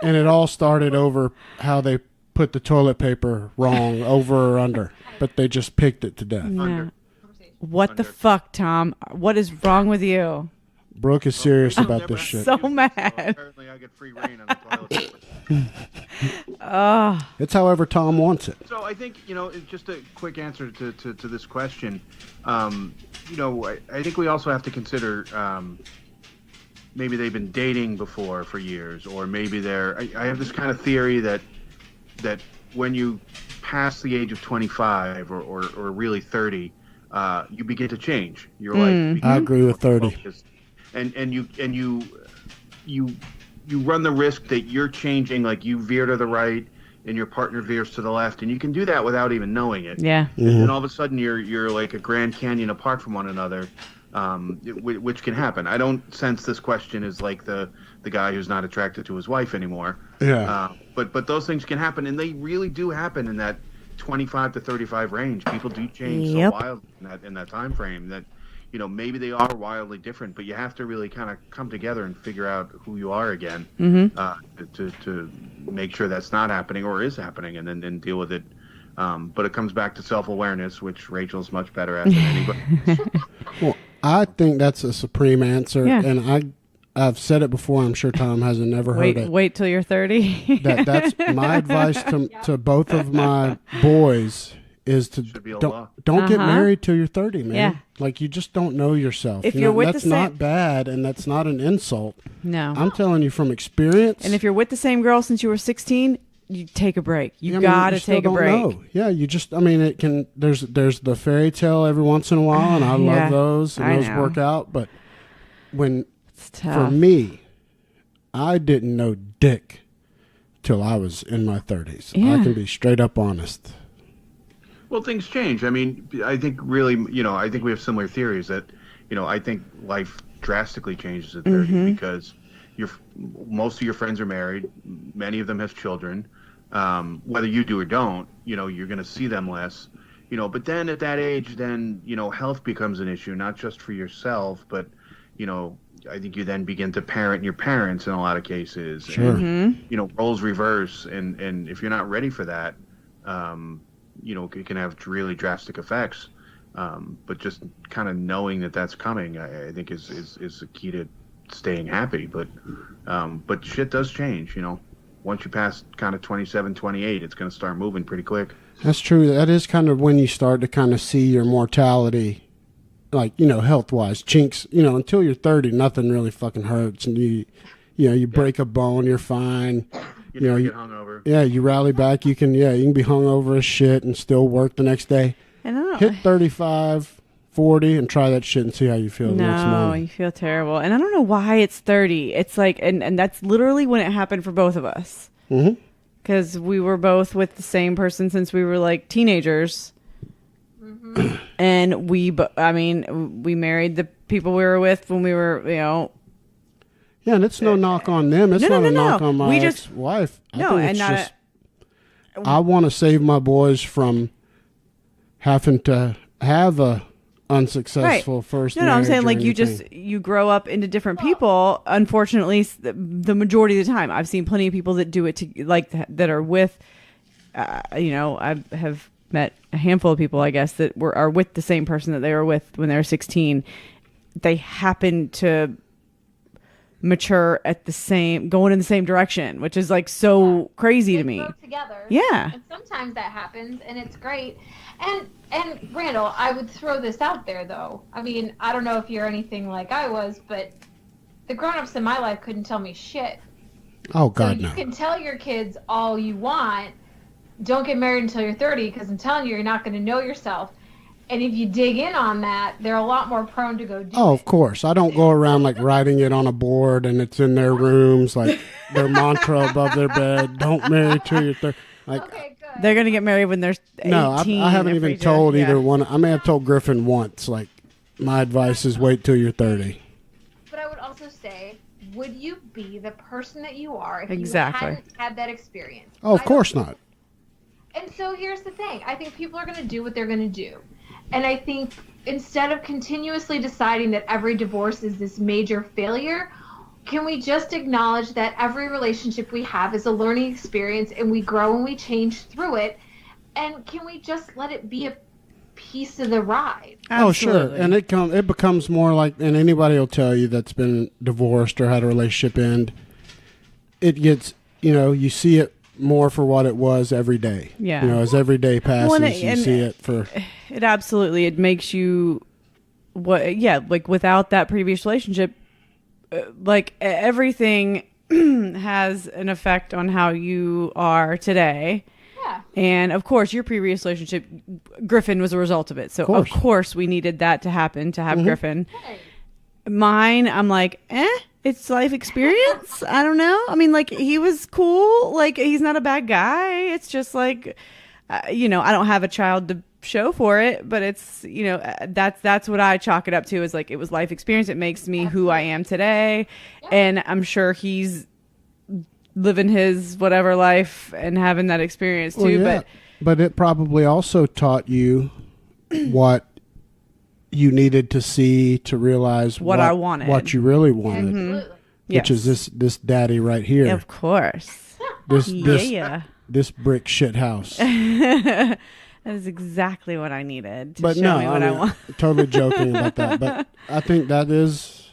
And it all started over how they put the toilet paper wrong, over or under. But they just picked it to death. Yeah. What the fuck, Tom? What is wrong with you? Brooke is serious about this shit. So mad. So apparently I get free reign on the toilet paper. It's however Tom wants it. So I think, it's just a quick answer to this question. I think we also have to consider maybe they've been dating before for years, or maybe I have this kind of theory that when you pass the age of 25 or really 30, you begin to change. Your life. I agree with 30. Focused. And you run the risk that you're changing, like you veer to the right and your partner veers to the left, and you can do that without even knowing it. Yeah. Mm-hmm. And all of a sudden you're like a Grand Canyon apart from one another, which can happen. I don't sense this question is like the guy who's not attracted to his wife anymore. Yeah. But those things can happen, and they really do happen in that 25 to 35 range. People do change so wildly in that time frame that. Maybe they are wildly different, but you have to really kind of come together and figure out who you are again to make sure that's not happening or is happening, and then deal with it. But it comes back to self-awareness, which Rachel's much better at than anybody. Well, I think that's a supreme answer, and I've said it before. I'm sure Tom hasn't never heard it. Wait till you're 30. That's my advice to both of my boys. Is to don't get married till you're 30, man. Yeah. Like, you just don't know yourself. If you're with that's the same... not bad, and that's not an insult. No, I'm telling you from experience. And if you're with the same girl since you were 16, you take a break. You gotta take a break. Know. Yeah, you just. I mean, it can. There's the fairy tale every once in a while, and I love those, and those work out. But for me, I didn't know dick till I was in my 30s. Yeah. I can be straight up honest. Well, things change. I mean, I think really, I think we have similar theories that, I think life drastically changes at 30 because most of your friends are married. Many of them have children. Whether you do or don't, you're going to see them less. But then at that age, health becomes an issue, not just for yourself, but, I think you then begin to parent your parents in a lot of cases. Sure. And, roles reverse. And if you're not ready for that, it can have really drastic effects. But just kind of knowing that that's coming, I think is the key to staying happy. But shit does change, Once you pass kind of 27, 28, it's going to start moving pretty quick. That's true. That is kind of when you start to kind of see your mortality, like, health-wise. Chinks, until you're 30, nothing really fucking hurts. And you break a bone, you're fine. You get hungover. Yeah, you rally back. You can be hungover as shit and still work the next day. I know. Hit 35, 40, and try that shit and see how you feel the next morning. No, you feel terrible. And I don't know why it's 30. It's like, and that's literally when it happened for both of us. Mm-hmm. Because we were both with the same person since we were like teenagers. Mm-hmm. And we married the people we were with when we were, Yeah, and it's no knock on them. It's not a knock on my ex-wife. I want to save my boys from having to have a unsuccessful first marriage. I'm saying like anything. you grow up into different people. Unfortunately, the majority of the time, I've seen plenty of people that do it that are with. I have met a handful of people, I guess, that are with the same person that they were with when they were 16. They happen to mature going in the same direction, which is like so crazy to me. Grow together. Yeah. And sometimes that happens, and it's great. And Randall, I would throw this out there though. I mean, I don't know if you're anything like I was, but the grown-ups in my life couldn't tell me shit. Oh God, so you can tell your kids all you want. Don't get married until you're 30, because I'm telling you, you're not going to know yourself. And if you dig in on that, they're a lot more prone to go do Oh, it. of course. I don't go around like writing it on a board and it's in their rooms, like their mantra above their bed. Don't marry till you're 30. Like, Okay, good. They're going to get married when they're 18. no, I haven't if even we do. told either Yeah. one. I may have told Griffin once, like, my advice is wait till you're 30. But I would also say, would you be the person that you are if Exactly. you hadn't had that experience? Oh, of course not. And so here's the thing. I think people are going to do what they're going to do. And I think instead of continuously deciding that every divorce is this major failure, can we just acknowledge that every relationship we have is a learning experience, and we grow and we change through it? And can we just let it be a piece of the ride? Oh, sure. Absolutely. And it becomes more like, and anybody will tell you that's been divorced or had a relationship end, it gets, you see it more for what it was every day. Yeah. As every day passes, Well, you see it for... It absolutely, it makes you, like without that previous relationship, like everything has an effect on how you are today. Yeah. And of course, your previous relationship, Griffin was a result of it. So of course we needed that to happen to have Griffin. Hey. Mine, I'm like, it's life experience. I don't know. I mean, like, he was cool. Like, he's not a bad guy. It's just like, I don't have a child to show for it, but it's, that's what I chalk it up to, is like, it was life experience. It makes me who I am today. Yeah. And I'm sure he's living his whatever life and having that experience too. Well, yeah. But it probably also taught you what you needed to see to realize What I wanted. what you really wanted, Absolutely. which is this daddy right here, Of course. this Yeah. this brick shit house. That is exactly what I needed to But show no, me what I want. totally joking about that. But I think that is,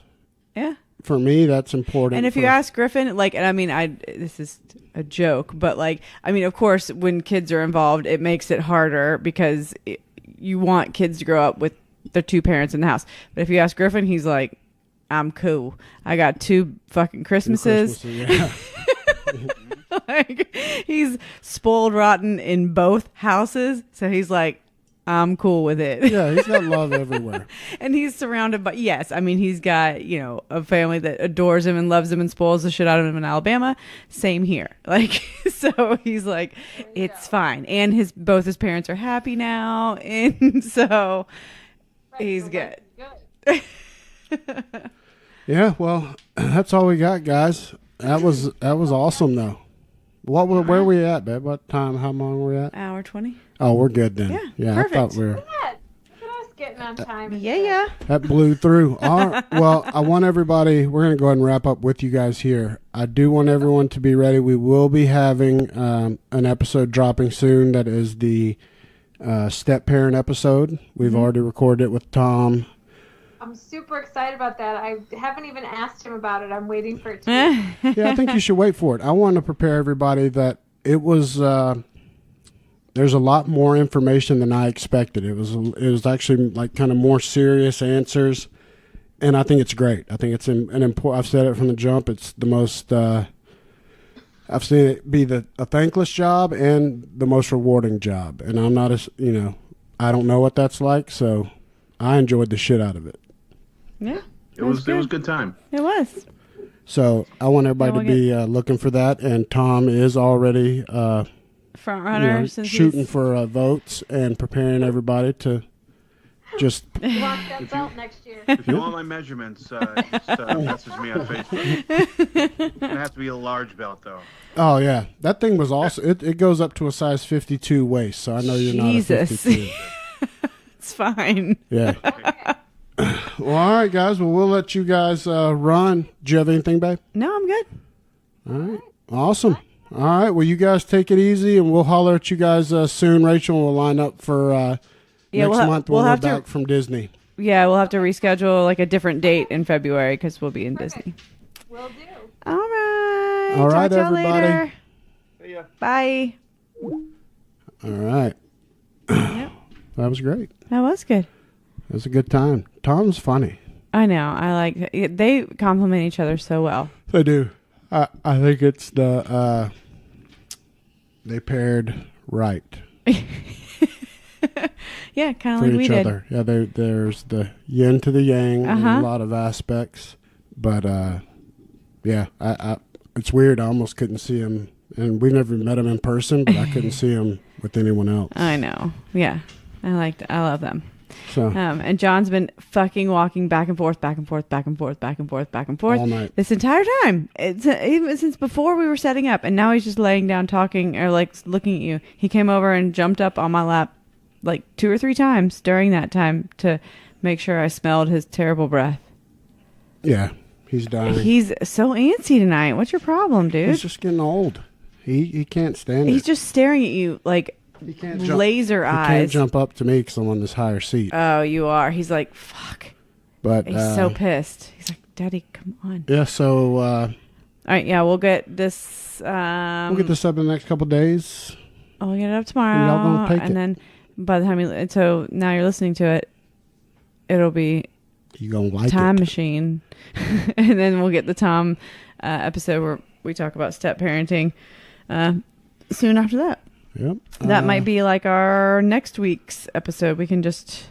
Yeah. for me, that's important. And if you ask Griffin, like, and I mean, this is a joke, but like, I mean, of course, when kids are involved, it makes it harder because you want kids to grow up with their two parents in the house. But if you ask Griffin, he's like, I'm cool. I got two fucking Christmases. Yeah. Like, he's spoiled rotten in both houses. So he's like, I'm cool with it. Yeah, he's got love everywhere. And he's surrounded by, yes, I mean, he's got, a family that adores him and loves him and spoils the shit out of him in Alabama. Same here. Like, so he's like, it's fine. And both his parents are happy now. And so he's good. Yeah, well, that's all we got, guys. That was awesome, though. Where are we at, babe? What time? How long are we at? Hour 20. Oh, we're good then. Yeah, I thought perfect. we were. Look at us getting on time. Yeah. That blew through. All right. Well, I want everybody, we're going to go ahead and wrap up with you guys here. I do want everyone to be ready. We will be having an episode dropping soon that is the step parent episode. We've already recorded it with Tom. I'm super excited about that. I haven't even asked him about it. I'm waiting for it to Yeah, I think you should wait for it. I want to prepare everybody that it was... there's a lot more information than I expected. It was actually like kind of more serious answers, and I think it's great. I think it's an important. I've said it from the jump. It's the most. I've seen it be a thankless job and the most rewarding job. And I'm not I don't know what that's like, so I enjoyed the shit out of it. Yeah. It was good time. It was. So I want everybody to be looking for that. And Tom is already. Front runner since shooting for votes and preparing everybody to just lock that belt next year. If you want my measurements, just message me on Facebook. It has to be a large belt, though. Oh yeah, that thing was awesome. It goes up to a size 52 waist, so I know you're Jesus. not a 52. It's fine. Yeah. Well, all right, guys. Well, we'll let you guys run. Do you have anything, babe? No, I'm good. All right. Awesome. All right. Well, you guys take it easy, and we'll holler at you guys soon, Rachel. And we'll line up for next month when we're back from Disney. Yeah, we'll have to reschedule like a different date in February because we'll be in Disney. Will do. All right. All right, Talk to y'all everybody. later. See ya. Bye. All right. Yep. That was great. That was good. It was a good time. Tom's funny. I know. I like it. They compliment each other so well. They do. I think it's the they paired right Yeah, kind of for like we each did. other. Yeah, there's the yin to the yang in Uh-huh. a lot of aspects. But yeah, I it's weird. I almost couldn't see him, and we never met him in person, but I couldn't see him with anyone else. I know. Yeah. I love them. So And John's been fucking walking back and forth, back and forth, back and forth, back and forth, back and forth all night. this entire time. It's even since before we were setting up, and now he's just laying down talking or like looking at you. He came over and jumped up on my lap like 2 or 3 times during that time to make sure I smelled his terrible breath. Yeah, he's dying. He's so antsy tonight. What's your problem, dude? He's just getting old. He can't stand He's it. just staring at you like He can't jump. laser He can't eyes. jump up to me because I'm on this higher seat. Oh, you are. He's like, fuck. But He's so pissed. He's like, Daddy, come on. yeah, so All right, yeah, we'll get this. we'll get this up in the next couple days. We'll get it up tomorrow, Y'all gonna take and it. then by the time so now you're listening to it, it'll be You gonna like Time it? Machine, and then we'll get the Tom episode where we talk about step parenting soon after that. Yep. That might be like our next week's episode. We can just,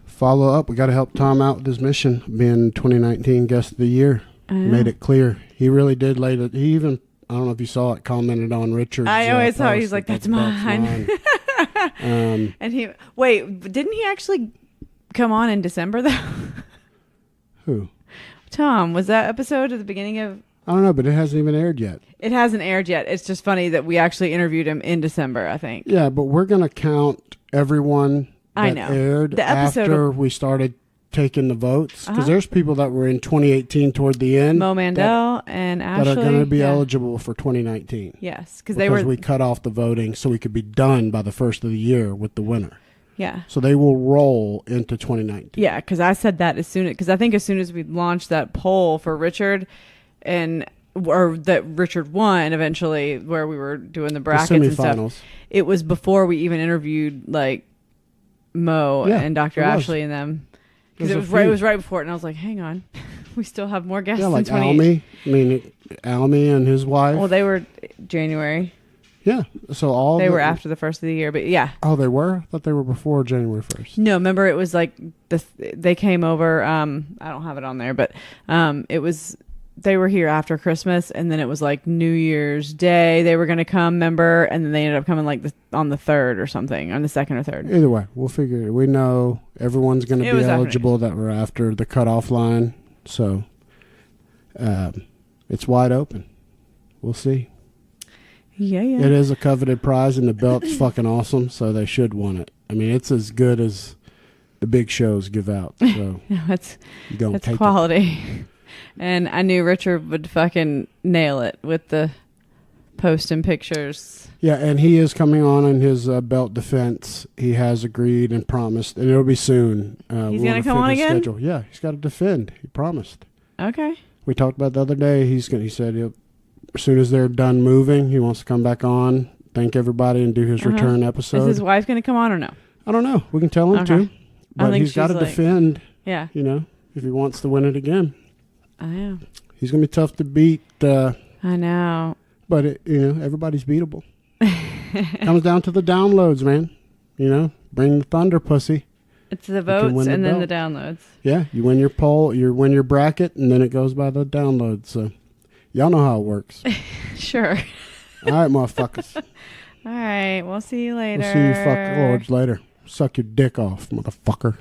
Follow up. We got to help Tom out with his mission, being 2019 Guest of the Year. Made it clear. He really did lay it. He even, I don't know if you saw it, commented on Richard's. I always thought he was post like, that "That's mine." And he didn't he actually come on in December though? Who? Tom, was that episode at the beginning of? I don't know, but it hasn't even aired yet. It hasn't aired yet. It's just funny that we actually interviewed him in December, I think. Yeah, but we're going to count everyone that I know. aired The episode after we started taking the votes. Because Uh-huh. there's people that were in 2018 toward the end. Mo Mandel and Ashley. that are going to be yeah. eligible for 2019. Yes, because they were. we cut off the voting so we could be done by the first of the year with the winner. Yeah. So they will roll into 2019. Yeah, because I said that because I think as soon as we launched that poll for Richard, or that Richard won eventually, where we were doing the brackets and stuff. semifinals. It was before we even interviewed like Mo Yeah, and Dr. it was. Ashley and them, because There's it a was few. right before it, and I was like, hang on, we still have more guests. Yeah, in like 20. Almy. I mean, Almy and his wife. Well, they were January. yeah. So all They were after the first of the year, but yeah. Oh, they were? I thought they were before January 1st. No, remember it was like they came over. I don't have it on there, but it was they were here after Christmas, and then it was like New Year's Day. They were going to come, remember, and then they ended up coming like on the 3rd or something, on the 2nd or 3rd. Either way, we'll figure it. We know everyone's going It to was be after- eligible that were after the cutoff line. So it's wide open. We'll see. Yeah, yeah. It is a coveted prize, and the belt's fucking awesome, so they should want it. I mean, it's as good as the big shows give out. So No, it's you don't take quality. And I knew Richard would fucking nail it with the posting pictures. it. Yeah, and he is coming on in his belt defense. He has agreed and promised, and it'll be soon. He's gonna come on again? Schedule. Yeah, he's got to defend. He promised. Okay. We talked about the other day. He said as soon as they're done moving, he wants to come back on, thank everybody, and do his return episode. Is his wife going to come on or no? I don't know. We can tell him Okay. to, I but think he's got to she's like- defend. Yeah. If he wants to win it again, I know. he's gonna be tough to beat. I know. But everybody's beatable. Comes down to the downloads, man. Bring the thunder, pussy. It's the can votes win the and then the belt. downloads. Yeah, you win your poll, you win your bracket, and then it goes by the downloads. So, y'all know how it works. Sure. All right, motherfuckers. All right. We'll see you later. We'll see you fuck lords later. Suck your dick off, motherfucker.